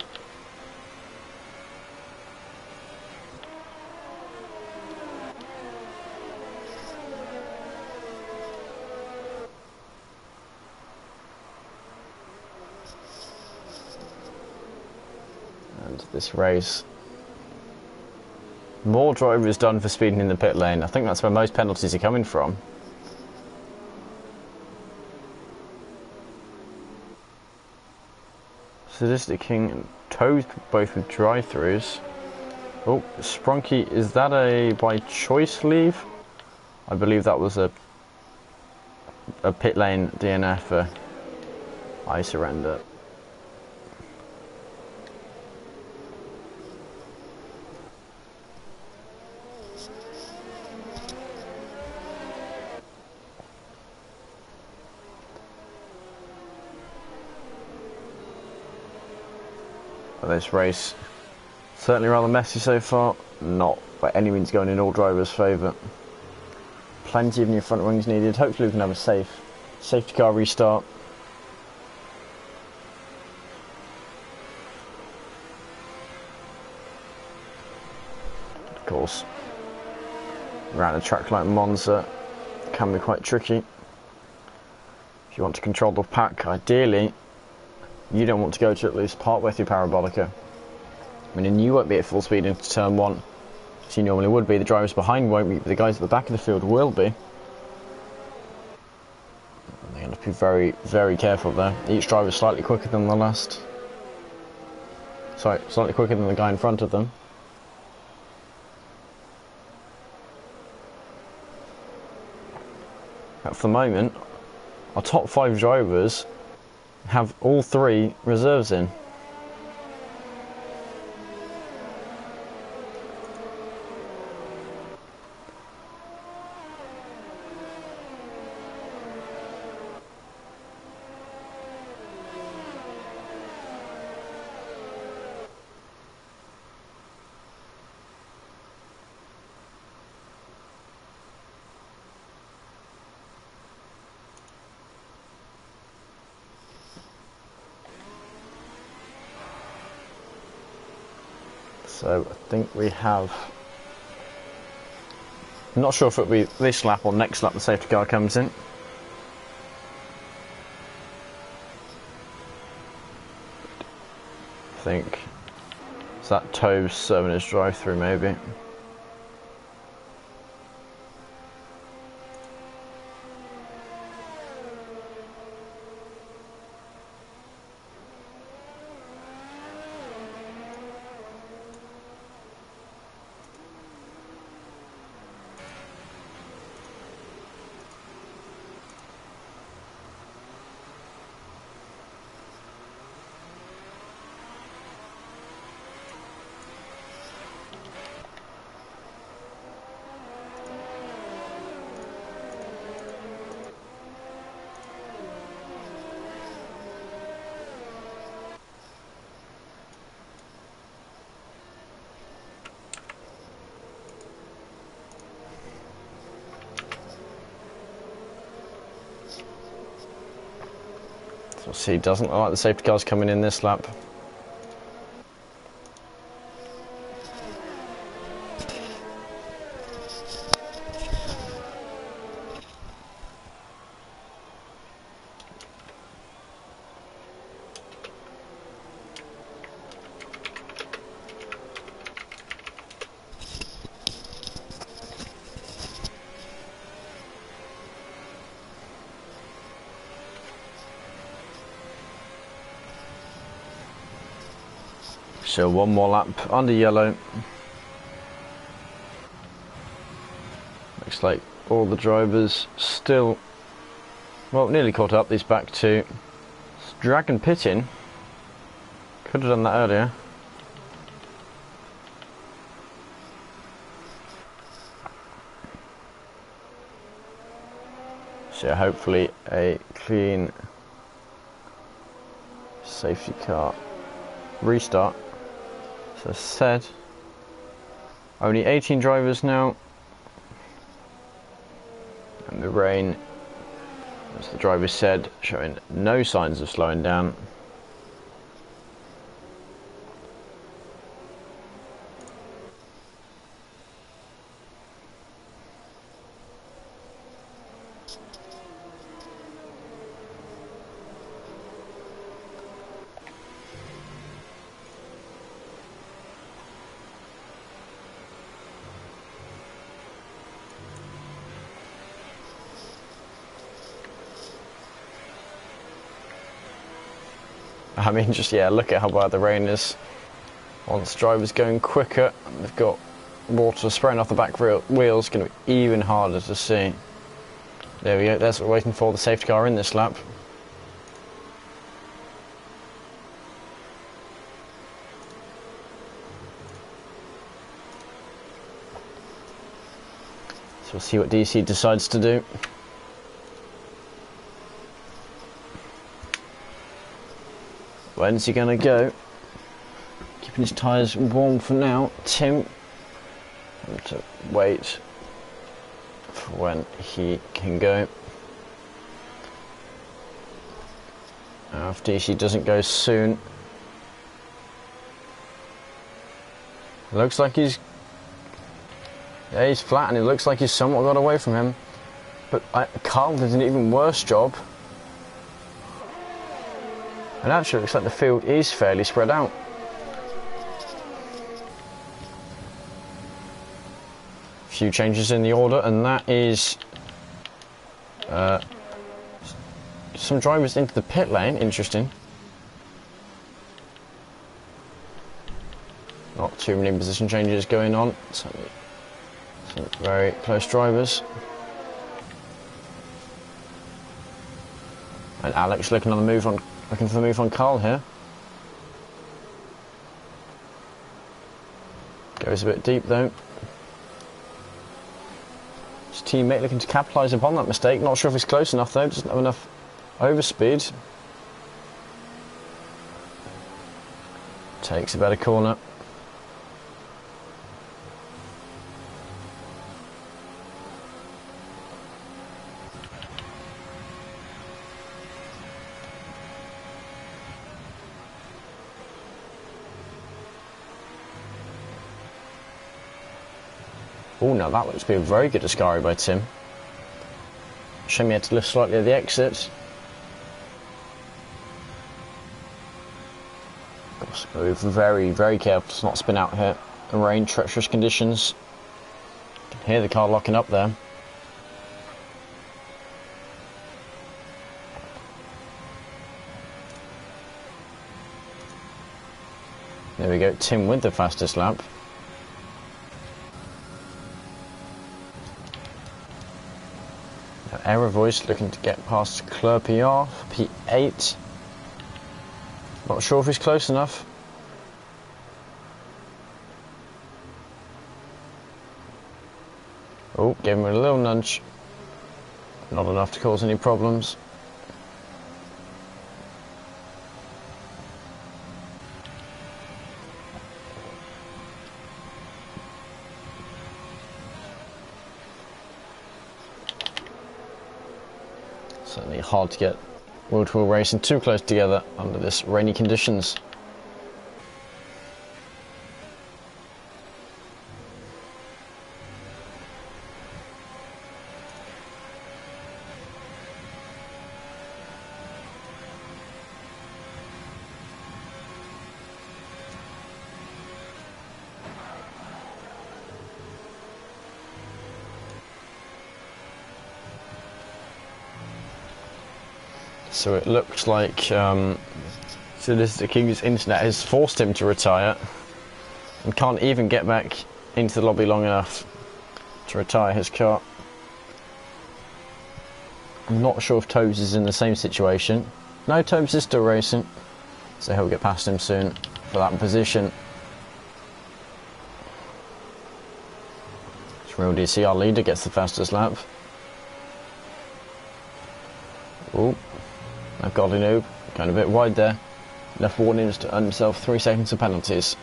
And this race, more drivers done for speeding in the pit lane. I think that's where most penalties are coming from. Sadistic King and Toad both with drive-throughs. Oh, Sprunky, is that a by choice leave? I believe that was a pit lane DNF. I surrender. This race certainly rather messy so far, not by any means going in all drivers' favour. Plenty of new front wings needed. Hopefully we can have a safety car restart. Of course, around a track like Monza can be quite tricky. If you want to control the pack, ideally you don't want to go to at least partway through Parabolica. I mean, you won't be at full speed into turn 1, as you normally would be. The drivers behind won't be, but the guys at the back of the field will be. They're going to be very, very careful there. Each driver is slightly quicker than the last. Sorry, slightly quicker than the guy in front of them. At the moment, our top 5 drivers have all 3 reserves in. So I think we have, I'm not sure if it'll be this lap or next lap the safety car comes in. I think it's that Toves serving his drive-through maybe. We'll see, doesn't look like the safety car's coming in this lap. So one more lap under yellow. Looks like all the drivers still, well, nearly caught up. These back two. Dragon pitting. Could have done that earlier. So hopefully a clean safety car restart. So as said, only 18 drivers now, and the rain, as the driver said, showing no signs of slowing down. I mean, just, yeah, look at how bad the rain is. Once drivers going quicker, they've got water spraying off the back wheels, going to be even harder to see. There we go, that's what we're waiting for, the safety car in this lap. So we'll see what DC decides to do. When's he going to go? Keeping his tyres warm for now. Tim, have to wait for when he can go. If DC doesn't go soon, looks like he's flat, and it looks like he's somewhat got away from him. But Carl did an even worse job. And actually, it looks like the field is fairly spread out. A few changes in the order, and that is some drivers into the pit lane. Interesting. Not too many position changes going on. Some very close drivers. And Alex looking for the move on Carl here. Goes a bit deep though. His teammate looking to capitalise upon that mistake. Not sure if he's close enough though. Doesn't have enough overspeed. Takes a better corner. Oh, now that looks to be a very good Ascari by Tim. Shame he had to lift slightly at the exit. Got to be very, very careful to not spin out here. The rain, treacherous conditions. You can hear the car locking up there. There we go, Tim with the fastest lap. Error voice looking to get past Clerpiard for P8. Not sure if he's close enough. Oh, gave him a little nudge. Not enough to cause any problems. Certainly hard to get wheel-to-wheel racing too close together under this rainy conditions. So it looks like Sadistic King's internet has forced him to retire and can't even get back into the lobby long enough to retire his car. I'm not sure if Tobes is in the same situation. No, Tobes is still racing, so he'll get past him soon for that position. Real DC, our leader, gets the fastest lap. Ooh, I've got a noob, going a bit wide there. Left warnings to earn himself 3 seconds of penalties.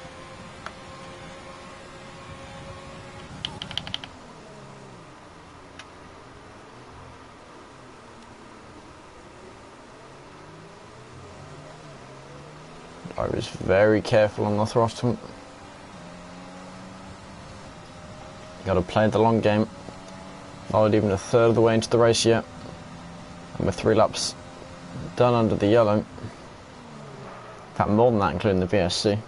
I was very careful on the throttle. Got to play the long game. Not even a third of the way into the race yet. And with 3 laps done under the yellow. In fact, more than that, including the VSC.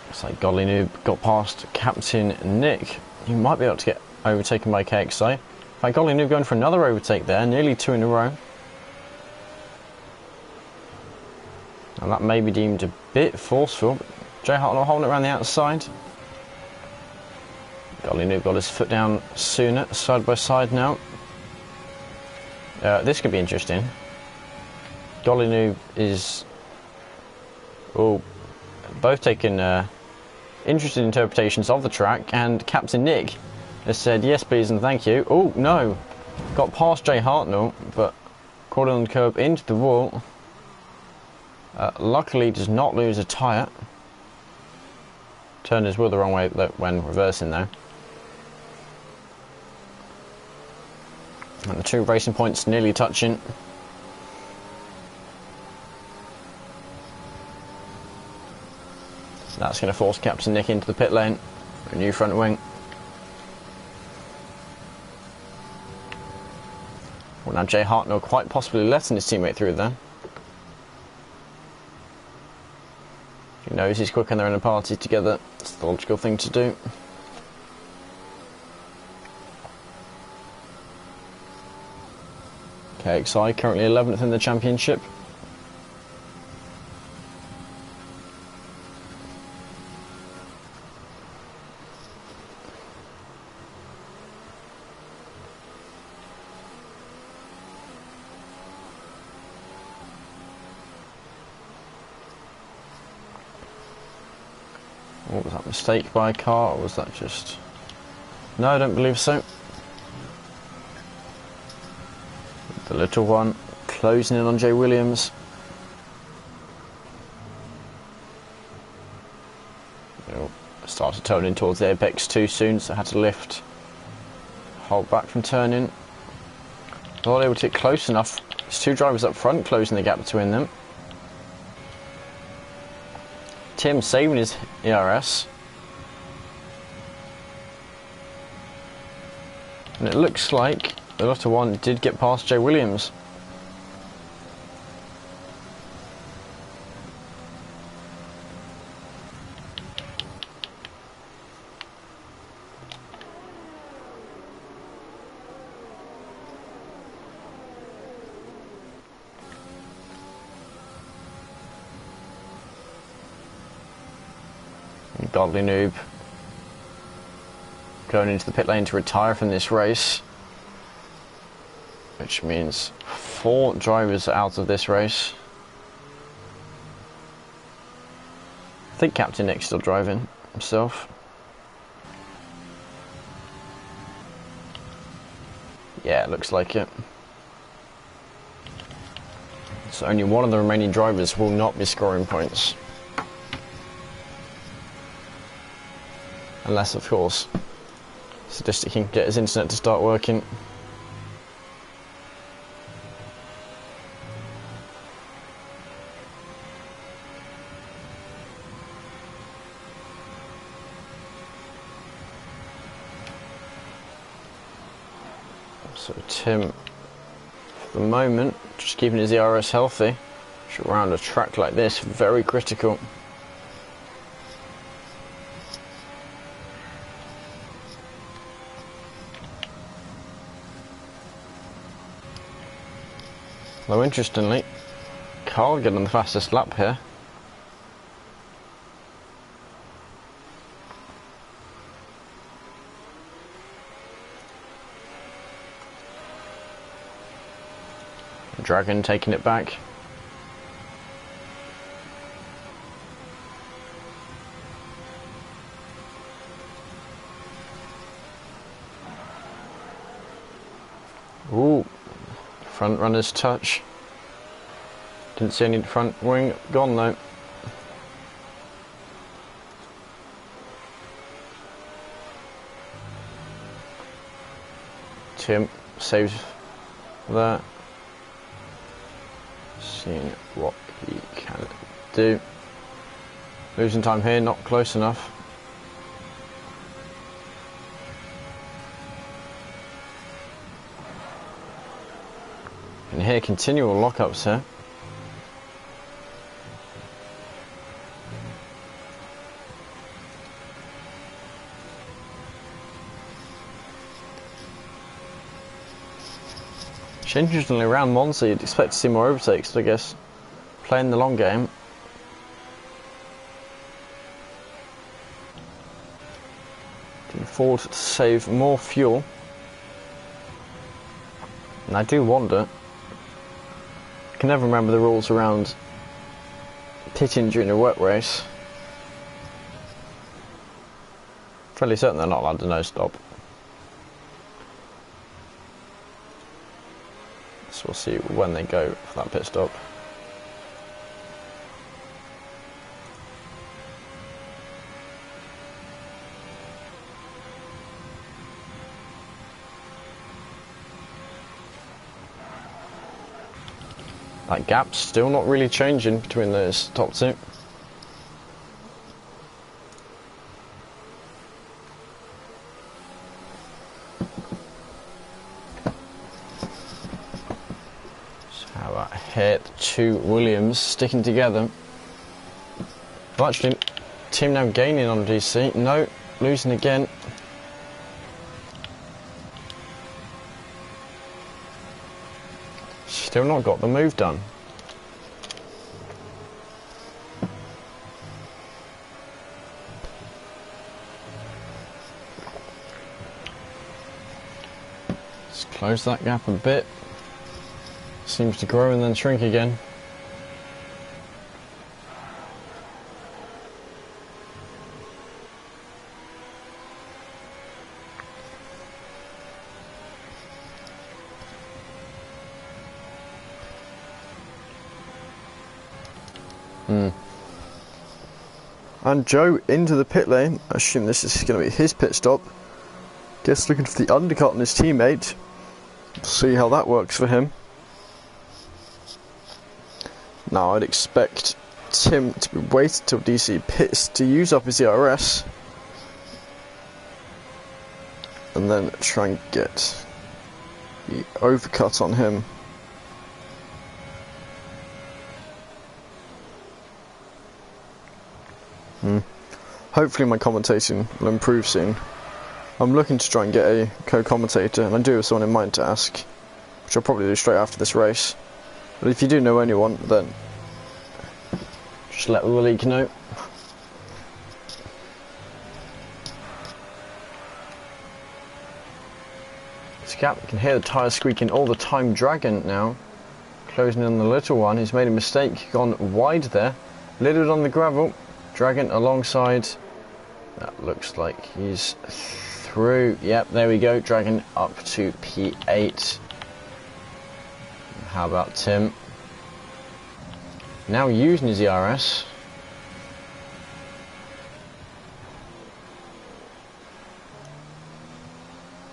Looks like Godly Noob got past Captain Nick. He might be able to get overtaken by KXI. In fact, Godly Noob going for another overtake there, nearly 2 in a row. And that may be deemed a bit forceful, but Jay Hartnell holding it around the outside. Godly Noob got his foot down sooner, side by side now. This could be interesting. Godly Noob is both taking interesting interpretations of the track, and Captain Nick has said yes please and thank you. Oh no, got past Jay Hartnell, but caught on the curb into the wall. Luckily does not lose a tyre. Turned his wheel the wrong way when reversing though. And the 2 racing points nearly touching. So that's going to force Captain Nick into the pit lane for a new front wing. Well, now Jay Hartnell quite possibly letting his teammate through there. He knows he's quick and they're in a party together. It's the logical thing to do. KXI currently 11th in the championship. What was that, mistake by a car, or was that just... No, I don't believe so. The little one closing in on Jay Williams. Started turning towards the apex too soon, so had to lift. Hold back from turning. Not able to get close enough. There's 2 drivers up front closing the gap between them. Tim saving his ERS. And it looks like the little one did get past Jay Williams. Godly Noob going into the pit lane to retire from this race, which means 4 drivers out of this race. I think Captain Nick's still driving himself. Yeah, it looks like it. So only one of the remaining drivers will not be scoring points. Unless, of course, Sadistic can get his internet to start working. So Tim, for the moment, just keeping his ERS healthy. Should round a track like this, very critical. Though interestingly, Carl getting the fastest lap here. Dragon taking it back. Ooh, front runner's touch. Didn't see any front wing gone though. Tim saves that. Seeing what he can do. Losing time here, not close enough. And here, continual lockups here. Interestingly, around Monza you'd expect to see more overtakes, but I guess playing the long game. Can afford to save more fuel. And I do wonder, I can never remember the rules around pitting during a wet race. Fairly certain they're not allowed to no stop. So we'll see when they go for that pit stop. That gap's still not really changing between those top two. Here, the two Williams sticking together. Well, actually, team now gaining on DC. No, losing again. Still not got the move done. Let's close that gap a bit. Seems to grow and then shrink again. And Joe into the pit lane. I assume this is going to be his pit stop. Guess looking for the undercut on his teammate. See how that works for him. Now I'd expect Tim to be waiting till DC pits to use up his ERS and then try and get the overcut on him. Hopefully my commentating will improve soon. I'm looking to try and get a co-commentator, and I do have someone in mind to ask, which I'll probably do straight after this race. But if you do know anyone, then just let the league know. Scap, you can hear the tyres squeaking all the time. Dragon now closing in on the little one. He's made a mistake, gone wide there. Little bit on the gravel. Dragon alongside. That looks like he's through. Yep, there we go. Dragon up to P8. How about Tim? Now using his ERS.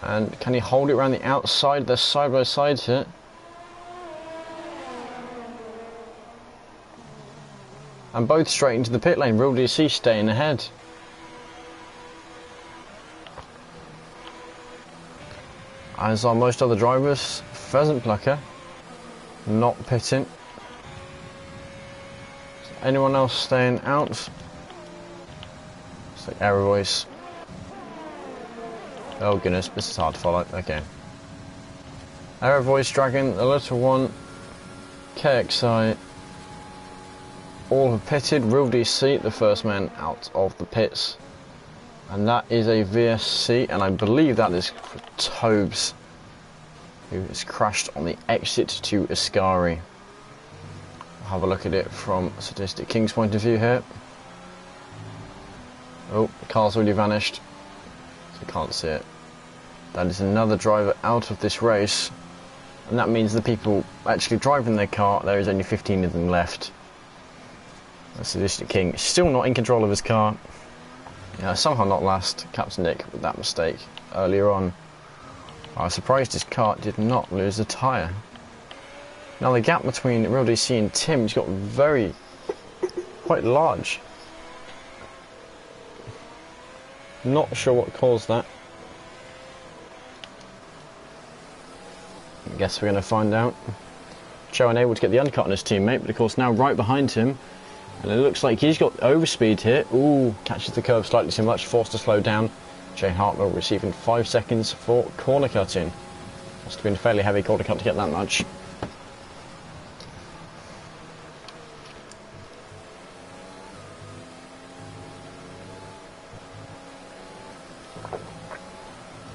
And can he hold it around the outside? They're side by side here. And both straight into the pit lane. Real DC staying ahead. As are most other drivers. Pheasant Plucker not pitting. Anyone else staying out? It's like Aero Voice. Oh goodness, this is hard to follow. Okay. Aero Voice Dragon, the little one. KXI all have pitted. Real DC, the first man out of the pits. And that is a VSC, and I believe that is for Tobes, who has crashed on the exit to Ascari. I'll have a look at it from Sadistic King's point of view here. Oh, the car's already vanished, so I can't see it. That is another driver out of this race, and that means the people actually driving their car, there is only 15 of them left. The Sadistic King is still not in control of his car. Somehow not last, Captain Nick, with that mistake earlier on. I was surprised his car did not lose a tyre. Now the gap between Real DC and Tim's got quite large. Not sure what caused that. I guess we're going to find out. Joe unable to get the undercut on his teammate, but of course now right behind him. And it looks like he's got overspeed here. Ooh, catches the curve slightly too much, forced to slow down. Jay Hartnell receiving 5 seconds for corner cutting. Must have been a fairly heavy corner cut to get that much.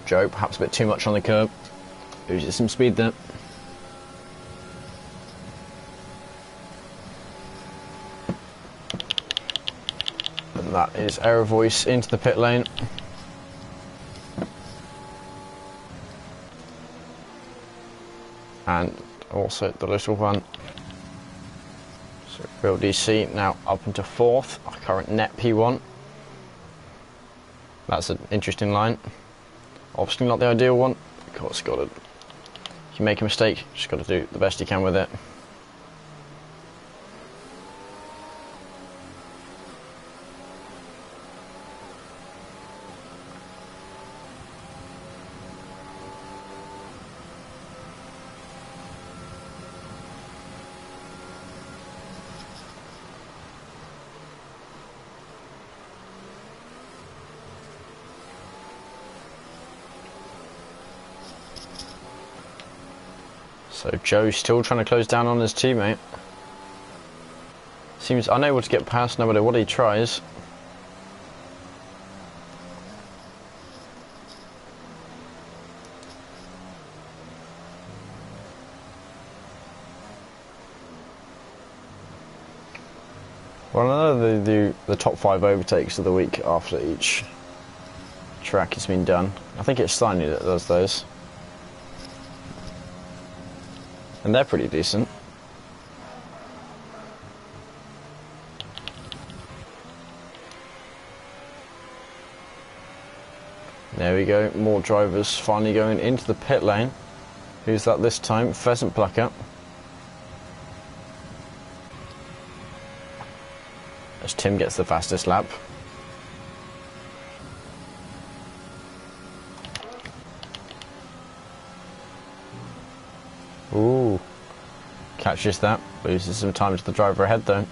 Joe, perhaps a bit too much on the curb. Loses some speed there. And that is Aero Voice into the pit lane. And also the little one. So Real DC now up into 4th, our current net P1. That's an interesting line. Obviously not the ideal one. Of course, if you make a mistake, just got to do the best you can with it. So Joe's still trying to close down on his teammate. Seems unable to get past no matter what he tries. Well, I know they do the top 5 overtakes of the week after each track has been done. I think it's Steiny that does those. And they're pretty decent. There we go, more drivers finally going into the pit lane. Who's that this time? Pheasant Plucker. As Tim gets the fastest lap. Ooh, catches that, loses some time to the driver ahead though.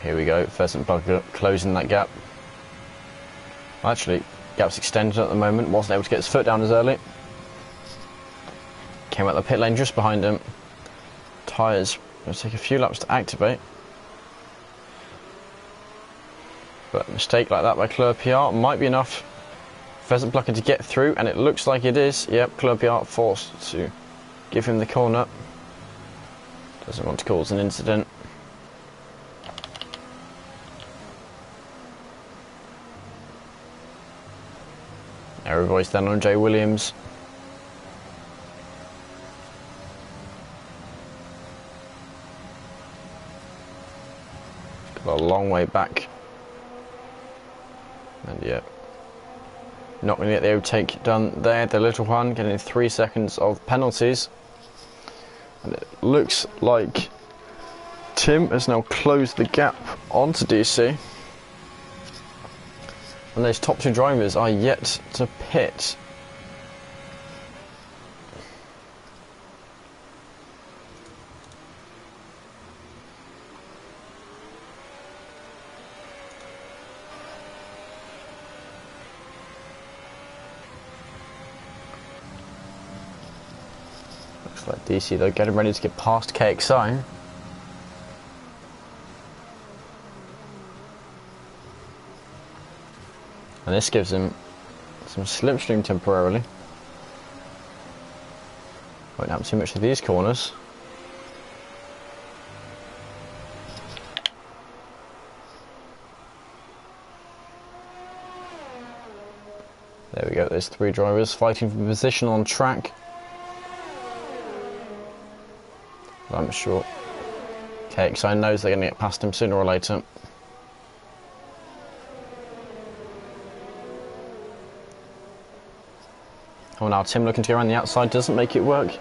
Here we go, Pheasant Plucker closing that gap. Actually, gap's extended at the moment, wasn't able to get his foot down as early. Came out the pit lane just behind him. Tyres going to take a few laps to activate, but a mistake like that by Club PR might be enough. Pheasant Plucker to get through, and it looks like it is. Yep, Club PR forced to give him the corner. Doesn't want to cause an incident. Aero Voice then on Jay Williams. Got a long way back. And yeah, not going to get the overtake done there. The little one getting 3 seconds of penalties. And it looks like Tim has now closed the gap onto DC. And those top 2 drivers are yet to pit. Like DC though, getting ready to get past KXI. And this gives him some slipstream temporarily. Won't happen too much to these corners. There we go, there's three drivers fighting for position on track. I'm sure KXI knows they're going to get past him sooner or later. Oh, now Tim looking to go around the outside, doesn't make it work.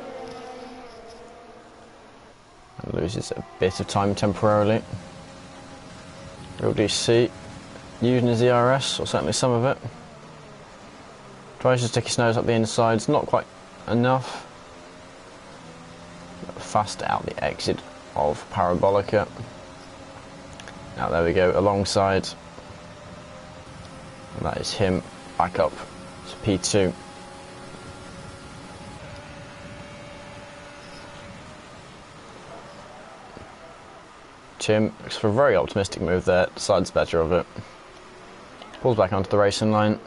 And loses a bit of time temporarily. Real DC using his ERS, or certainly some of it. Tries to stick his nose up the inside, it's not quite enough. Fast out the exit of Parabolica. Now there we go, alongside. And that is him back up to P2. Tim looks for a very optimistic move there, decides better of it. Pulls back onto the racing line.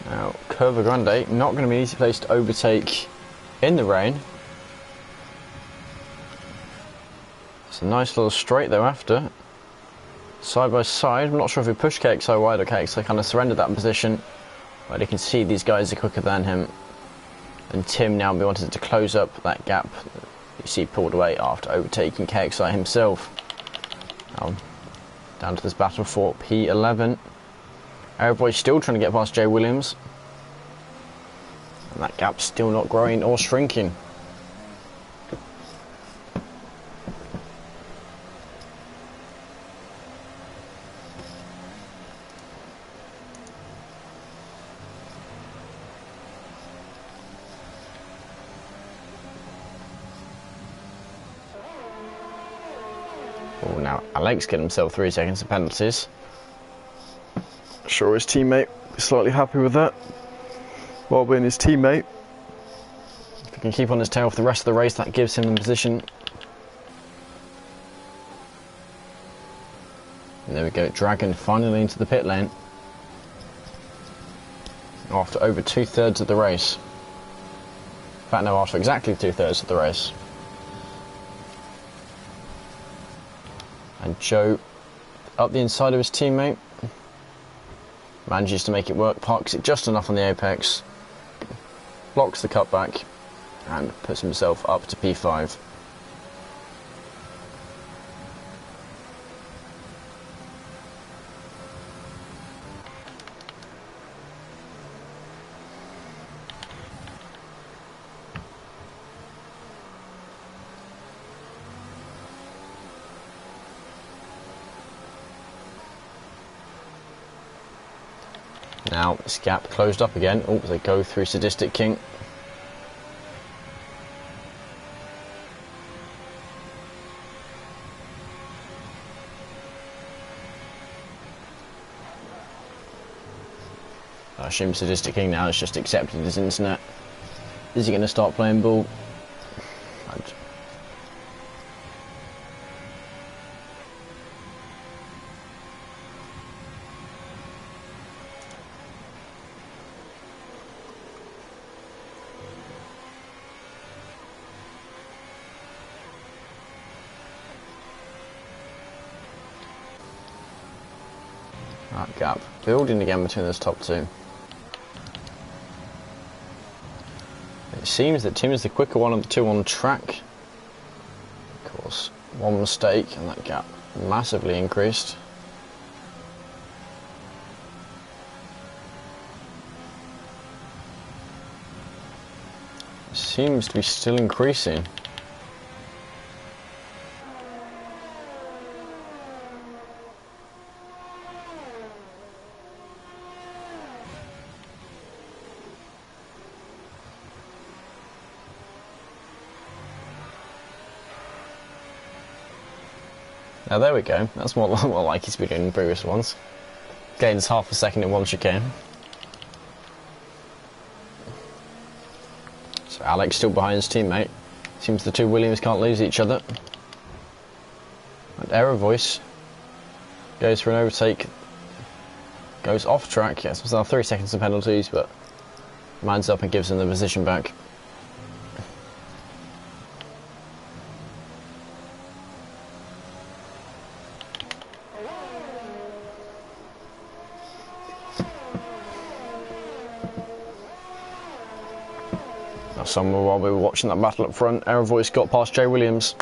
Now, Curva Grande, not going to be an easy place to overtake in the rain. It's a nice little straight though after. Side by side, I'm not sure if he pushed KXI wide or KXI kind of surrendered that position. But you can see these guys are quicker than him. And Tim now wanted to close up that gap you see pulled away after overtaking KXI himself. Now, down to this battle for P11. Aeroboy still trying to get past Jay Williams. And that gap's still not growing or shrinking. Oh, now Alex getting himself 3 seconds of penalties. Sure his teammate is slightly happy with that. While being his teammate. If he can keep on his tail for the rest of the race, that gives him the position. And there we go, Dragon finally into the pit lane. After over 2/3 of the race. In fact, no, after exactly 2/3 of the race. And Joe up the inside of his teammate. Manages to make it work, parks it just enough on the apex, blocks the cutback, and puts himself up to P5. Now this gap closed up again. Oh, they go through Sadistic King. I assume Sadistic King now has just accepted his internet. Is he going to start playing ball? That gap building again between those top two. It seems that Tim is the quicker one of the two on track. Of course, one mistake and that gap massively increased. It seems to be still increasing. Now there we go, that's more like he's been doing in previous ones. Gains half a second in one chicane. So Alex still behind his teammate. Seems the two Williams can't lose each other. And Error Voice goes for an overtake. Goes off track. Yes, it's now 3 seconds of penalties, but lines up and gives him the position back. Now, somewhere while we were watching that battle up front, Error Voice got past Jay Williams.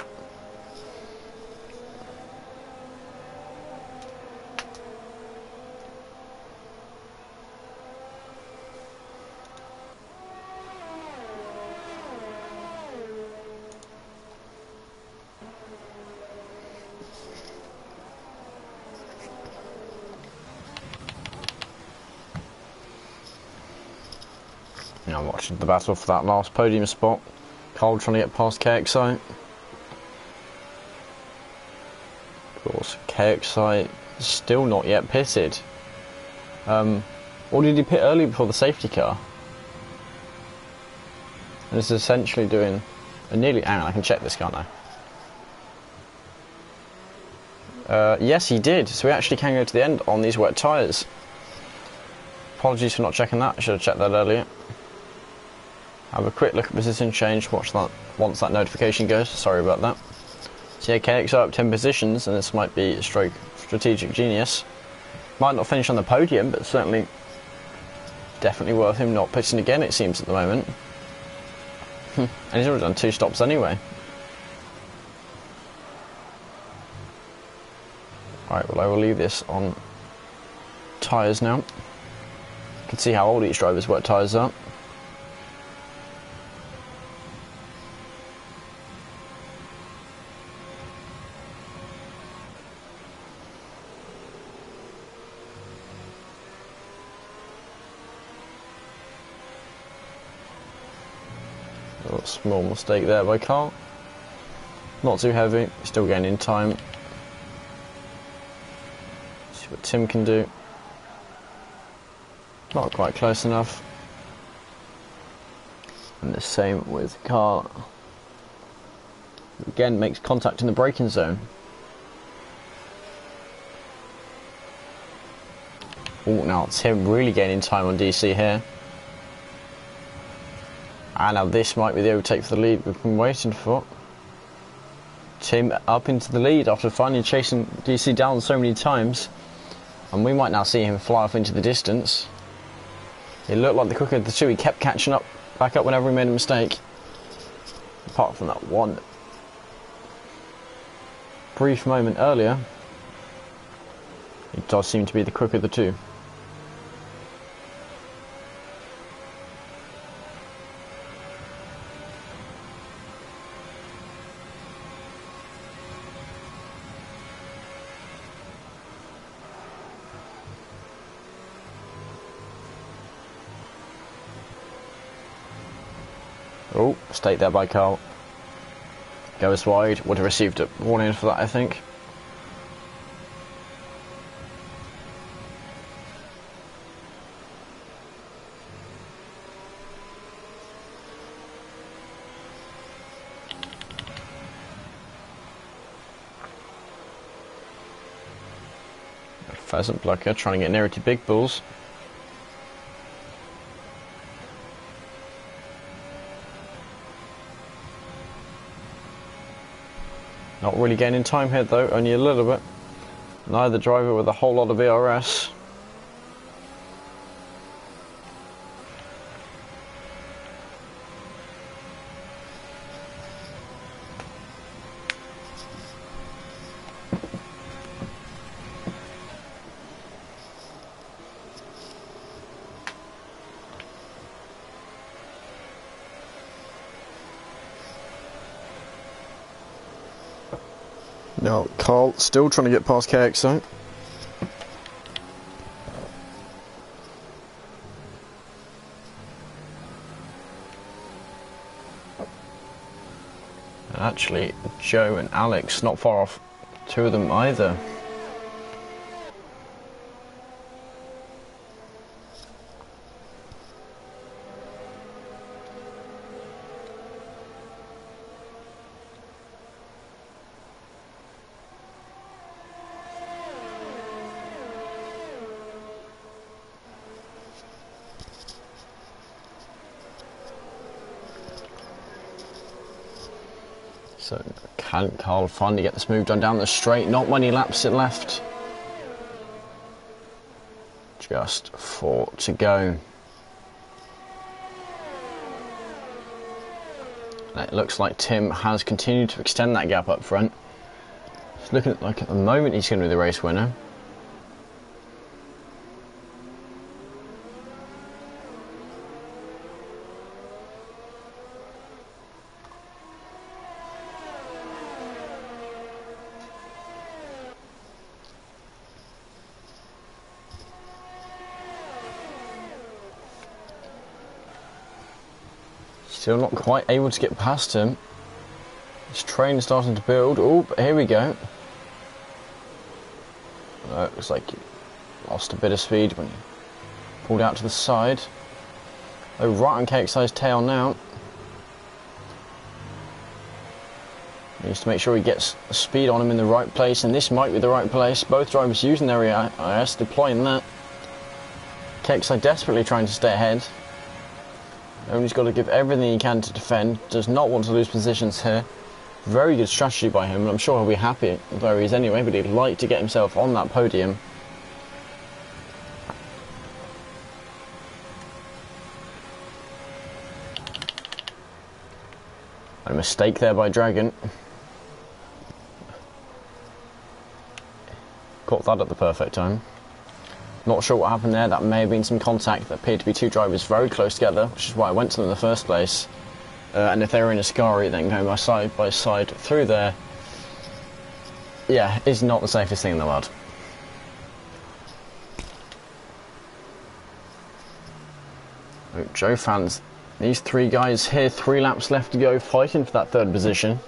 Now I'm watching the battle for that last podium spot. Cole trying to get past KXI. Of course, KXI still not yet pitted. Or did he pit early before the safety car? And it's essentially doing a nearly... Hang on, I can check this, can't I? Yes, he did. So we actually can go to the end on these wet tyres. Apologies for not checking that. I should have checked that earlier. Have a quick look at position change, watch that once that notification goes. Sorry about that. So yeah, KXI up 10 positions, and this might be a stroke strategic genius. Might not finish on the podium, but certainly definitely worth him not pitching again, it seems, at the moment. And he's already done 2 stops anyway. Alright, well I will leave this on tyres now. You can see how old each driver's wet tyres are. Small mistake there by Carl. Not too heavy, still gaining time. See what Tim can do. Not quite close enough. And the same with Carl. Again, makes contact in the braking zone. Oh, now Tim really gaining time on DC here. And now this might be the overtake for the lead we've been waiting for. Tim up into the lead after finally chasing DC down so many times. And we might now see him fly off into the distance. He looked like the quicker of the two. He kept catching up, back up whenever he made a mistake. Apart from that one brief moment earlier, he does seem to be the quicker of the two. Oh, mistake there by Carl. Goes wide. Would have received a warning for that, I think. Pheasant blocker trying to get nearer to big bulls. Not really gaining time here though, only a little bit. Neither driver with a whole lot of ERS. Now, Carl still trying to get past KXI. And actually, Joe and Alex not far off, two of them either. So can Carl finally get this move done down the straight? Not many laps left. Just 4 to go. And it looks like Tim has continued to extend that gap up front. It's looking like at the moment he's going to be the race winner. Still not quite able to get past him. His train is starting to build. Oh, but here we go. Looks like he lost a bit of speed when he pulled out to the side. Oh, right on KXI's tail now. He needs to make sure he gets speed on him in the right place, and this might be the right place. Both drivers using their AIS, deploying that. KXI desperately trying to stay ahead. Only's got to give everything he can to defend. Does not want to lose positions here. Very good strategy by him, and I'm sure he'll be happy where he is anyway, but he'd like to get himself on that podium. A mistake there by Dragon. Caught that at the perfect time. Not sure what happened there. That may have been some contact. That appeared to be two drivers very close together, which is why I went to them in the first place. And if they were in a Ascari, then going by side through there, yeah, is not the safest thing in the world. Joe fans, these three guys here, 3 laps left to go, fighting for that third position.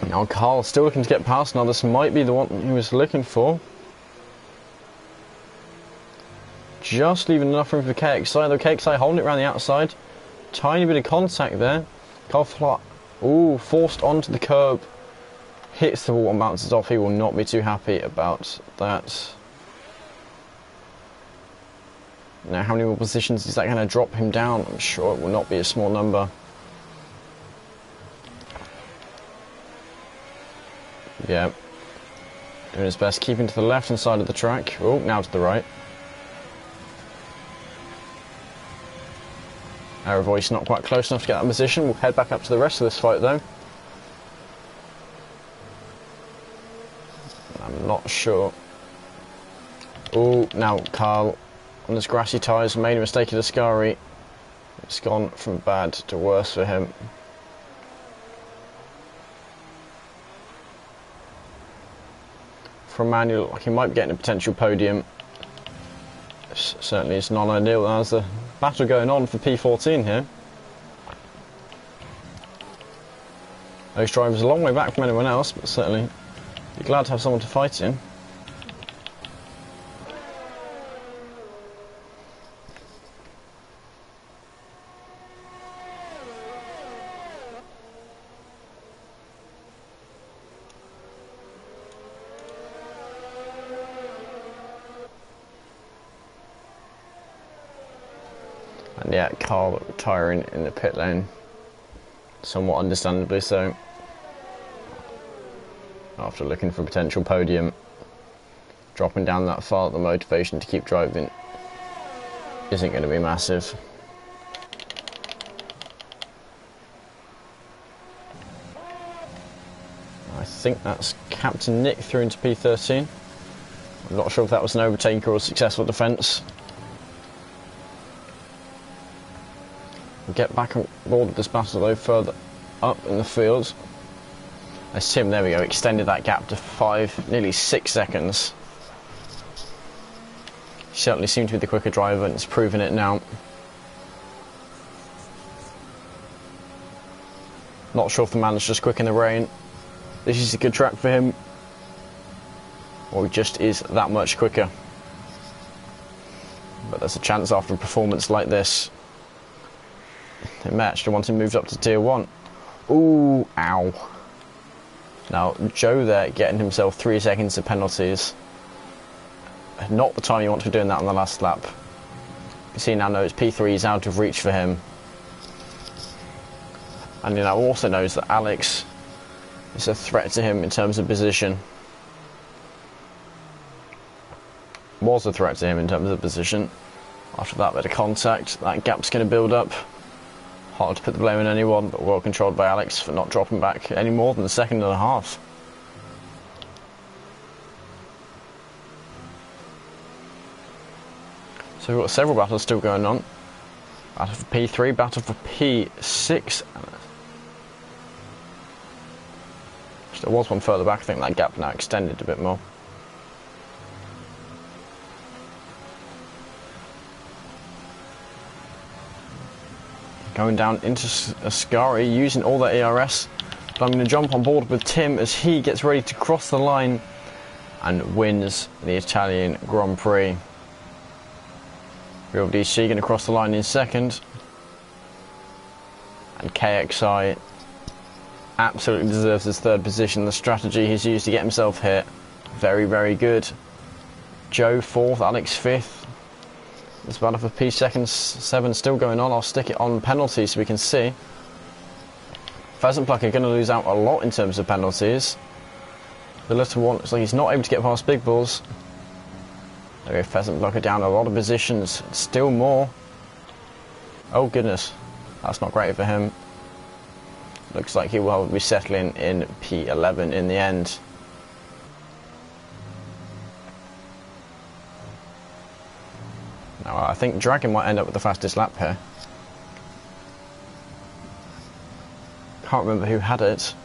Now Carl still looking to get past. Now this might be the one he was looking for. Just leaving enough room for KXI, though KXI holding it around the outside. Tiny bit of contact there. Carl flat. Ooh, forced onto the curb. Hits the wall and bounces off. He will not be too happy about that. Now how many more positions is that going to drop him down? I'm sure it will not be a small number. Yeah, doing his best, keeping to the left-hand side of the track. Oh, now to the right. Our voice not quite close enough to get that position. We'll head back up to the rest of this fight, though. I'm not sure. Oh, now Carl on his grassy tyres made a mistake at Ascari. It's gone from bad to worse for him. For Manuel, like he might be getting a potential podium. Certainly it's not ideal. There's a battle going on for P14 here. Those drivers a long way back from anyone else, but certainly be glad to have someone to fight in. And yeah, Carl retiring in the pit lane, somewhat understandably so. After looking for a potential podium, dropping down that far, the motivation to keep driving isn't going to be massive. I think that's Captain Nick through into P13. I'm not sure if that was an overtake or a successful defence. We'll get back on board with this battle though further up in the field. As Tim, there we go, extended that gap to 5, nearly 6 seconds. He certainly seemed to be the quicker driver, and it's proven it now. Not sure if the man is just quick in the rain. This is a good track for him, or he just is that much quicker. But there's a chance after a performance like this. It may actually want him moved up to tier 1. Ooh, ow. Now, Joe there getting himself 3 seconds of penalties. Not the time you want to be doing that on the last lap. You see now knows P3 is out of reach for him. And he now also knows that Alex is a threat to him in terms of position. Was a threat to him in terms of position. After that bit of contact, that gap's going to build up. Hard to put the blame on anyone, but well controlled by Alex for not dropping back any more than a second and a half. So we've got several battles still going on. Battle for P3, battle for P6. There was one further back. I think that gap now extended a bit more. Going down into Ascari, using all their ERS. But I'm going to jump on board with Tim as he gets ready to cross the line and wins the Italian Grand Prix. Real DC going to cross the line in second. And KXI absolutely deserves his third position. The strategy he's used to get himself hit, very, very good. Joe fourth, Alex fifth. This battle for P7 still going on. I'll stick it on penalties so we can see. Pheasant Plucker going to lose out a lot in terms of penalties. The little one looks like he's not able to get past Big Balls. There we go, Pheasant Plucker down a lot of positions. Still more. Oh goodness, that's not great for him. Looks like he will be settling in P11 in the end. Now I think Dragon might end up with the fastest lap here. Can't remember who had it.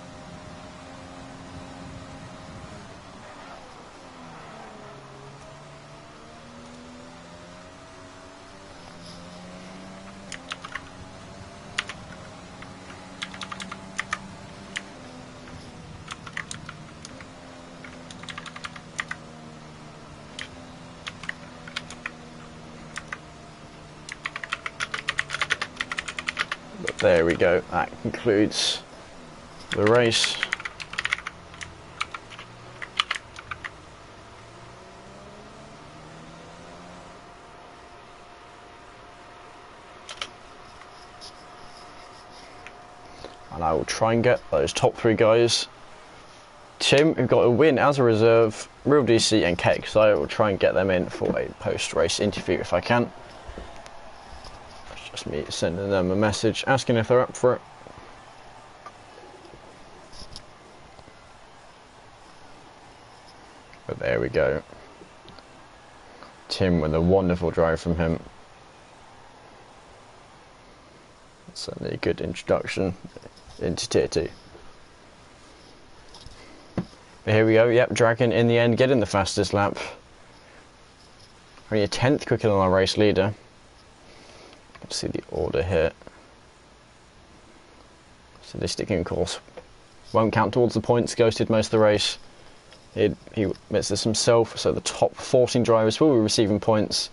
But there we go, that concludes the race. And I will try and get those top three guys. Tim, who got a win as a reserve, Real DC and Cake, so I will try and get them in for a post-race interview if I can. It's just me sending them a message, asking if they're up for it. But there we go. Tim with a wonderful drive from him. Certainly a good introduction into Tier 2. But here we go, yep, Dragon in the end getting the fastest lap. Only a 10th quicker than our race leader. Let's see the order here. Sadistic in course. Won't count towards the points, ghosted most of the race. He admits this himself, so the top 14 drivers will be receiving points.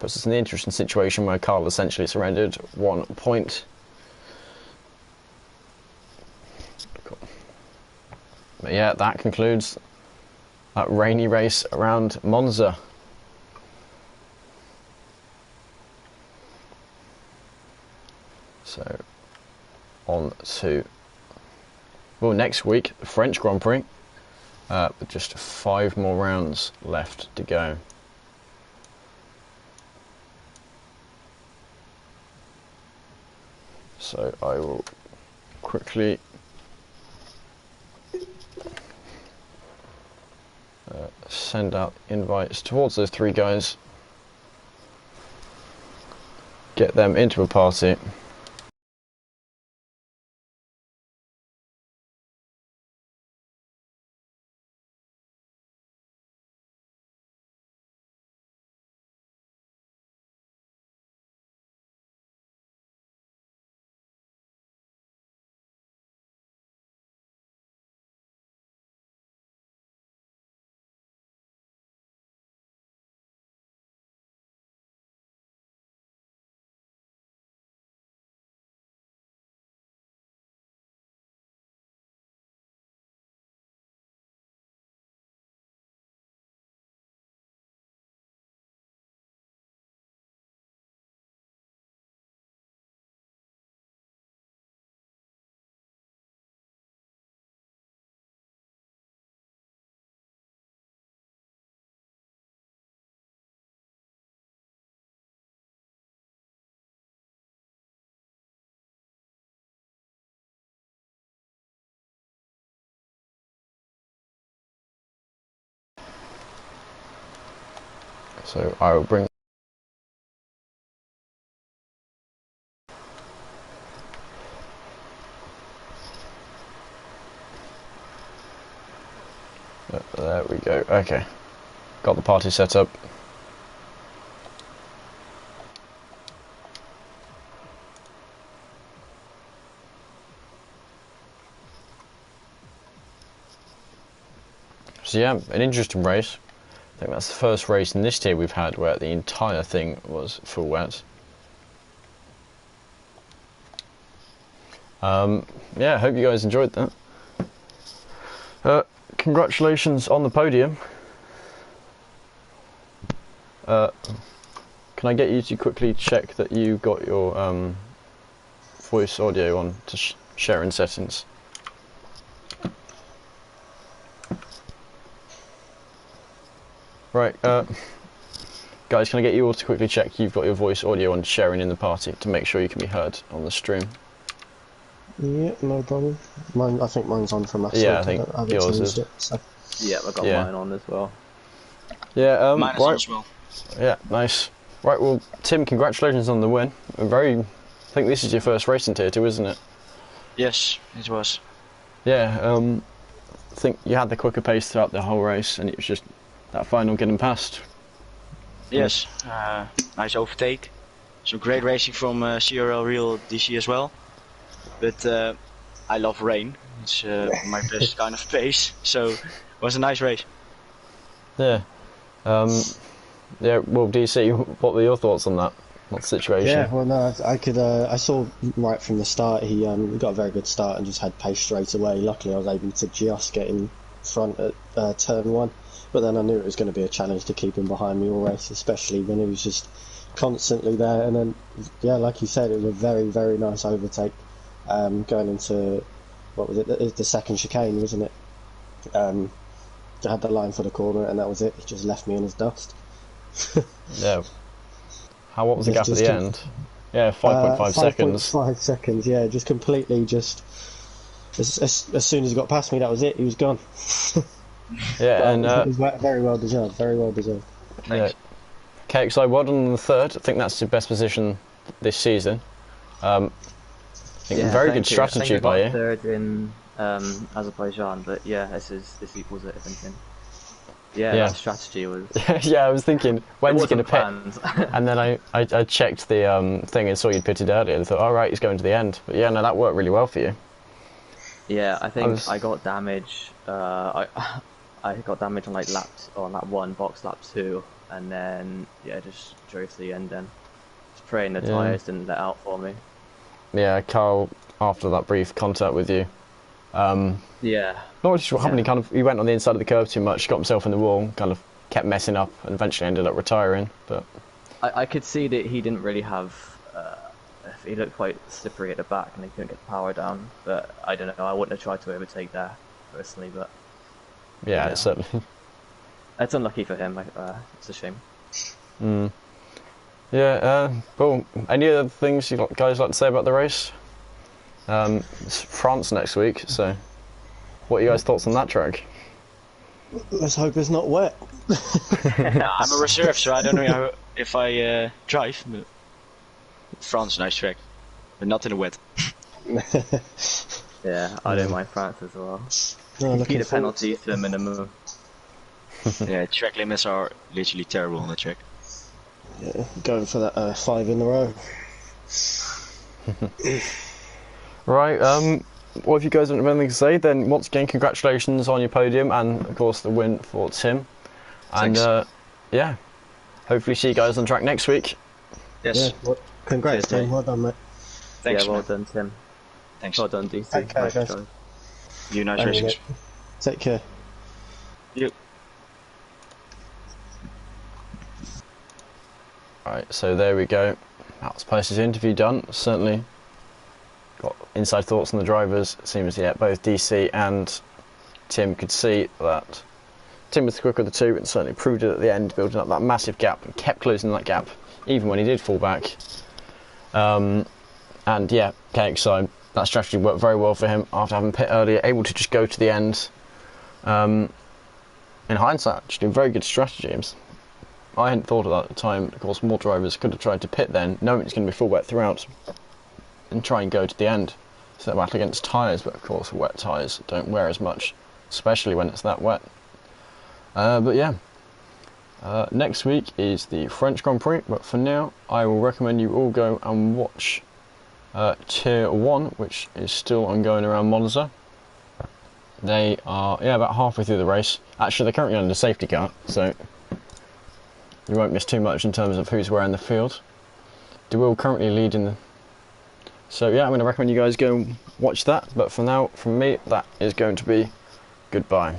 Puts us in the interesting situation where Carl essentially surrendered 1 point. Cool. But yeah, that concludes that rainy race around Monza. So, on to, well, next week, the French Grand Prix, with just 5 more rounds left to go. So I will quickly send out invites towards those 3 guys, get them into a party. So I will bring... There we go. Okay. Got the party set up. So yeah, an interesting race. I think that's the first race in this tier we've had where the entire thing was full wet. Yeah, I hope you guys enjoyed that. Congratulations on the podium. Can I get you to quickly check that you got your voice audio on to sharing settings? Right, guys, can I get you all to quickly check you've got your voice audio on sharing in the party to make sure you can be heard on the stream? Yeah, no problem. I think mine's on from last week. Yeah, I think yours is. So. Yeah, I got mine on as well. Yeah, mine is on as well. Yeah, nice. Right, well, Tim, congratulations on the win. I think this is your first race in Tier 2, isn't it? Yes, it was. Yeah, I think you had the quicker pace throughout the whole race, and it was just that final getting past. Yes, nice overtake. Some great racing from CRL Real DC as well. But I love rain. It's my best kind of pace, so it was a nice race. Yeah. Yeah, well, DC, what were your thoughts on that situation? Yeah, well, no, I saw right from the start he got a very good start and just had pace straight away. Luckily, I was able to just get in front at turn 1, but then I knew it was going to be a challenge to keep him behind me all race, especially when he was just constantly there. And then, yeah, like you said, it was a very, very nice overtake going into, what was it, the second chicane, wasn't it? I had the line for the corner, and that was it. He just left me in his dust. Yeah. What was the gap at the end? Yeah, 5.5 seconds. 5 seconds, yeah, just completely as soon as he got past me, that was it, he was gone. Yeah, and it was very well deserved, very well deserved. Yeah. KXI, well done on the third. I think that's your best position this season. I think very good strategy by you. Third in Azerbaijan, but yeah, this equals it, I think. Yeah, that strategy was... Yeah, I was thinking, when's he going to pit? And then I checked the thing and saw you'd pitted earlier and thought, alright, he's going to the end. But yeah, no, that worked really well for you. Yeah, I think I got damage. I got damage on like lap 1, box lap 2, and then yeah, just drove to the end then. Just praying the tyres didn't let out for me. Yeah, Carl, after that brief contact with you, yeah. Not sure what happened. He went on the inside of the curve too much, got himself in the wall, kind of kept messing up, and eventually ended up retiring. But I could see that he didn't really have. He looked quite slippery at the back, and he couldn't get the power down. But I don't know. I wouldn't have tried to overtake there personally, but yeah. Certainly. It's unlucky for him. It's a shame. Yeah. Cool. Any other things you guys like to say about the race? It's France next week, so what are you guys' thoughts on that track? Let's hope it's not wet. I'm a reserve, so I don't know if I drive. But France, nice track, but not in the wet. Yeah, I don't mind France as well. No, keep the penalties to a minimum. Yeah, track limits are literally terrible on the track. Yeah, going for that 5 in a row. Right, well, if you guys don't have anything to say, then once again, congratulations on your podium and, of course, the win for Tim. Thanks. And, yeah, hopefully see you guys on track next week. Yes. Yeah, well, congrats, Tim. Well done, mate. Thanks, yeah, well done, Tim. Thanks. Well done, DC. Okay, nice guys. drive. You nice racing. Take care. You. Right, so there we go. That's Percy's interview done. Certainly got inside thoughts on the drivers. It seems, yeah, both DC and Tim could see that Tim was the quicker of the two and certainly proved it at the end, building up that massive gap and kept closing that gap even when he did fall back. And yeah, KXI, that strategy worked very well for him after having pit earlier, able to just go to the end. In hindsight, actually a very good strategy. I hadn't thought of that at the time. Of course, more drivers could have tried to pit then, knowing it's going to be full wet throughout, and try and go to the end. So that battle against tyres, but of course wet tyres don't wear as much, especially when it's that wet. But yeah, next week is the French Grand Prix, but for now I will recommend you all go and watch Tier 1, which is still ongoing around Monza. They are, yeah, about halfway through the race. Actually, they're currently under safety car, so you won't miss too much in terms of who's where in the field. DeWill currently leading the... So yeah, I'm going to recommend you guys go and watch that, but for now, from me, that is going to be goodbye.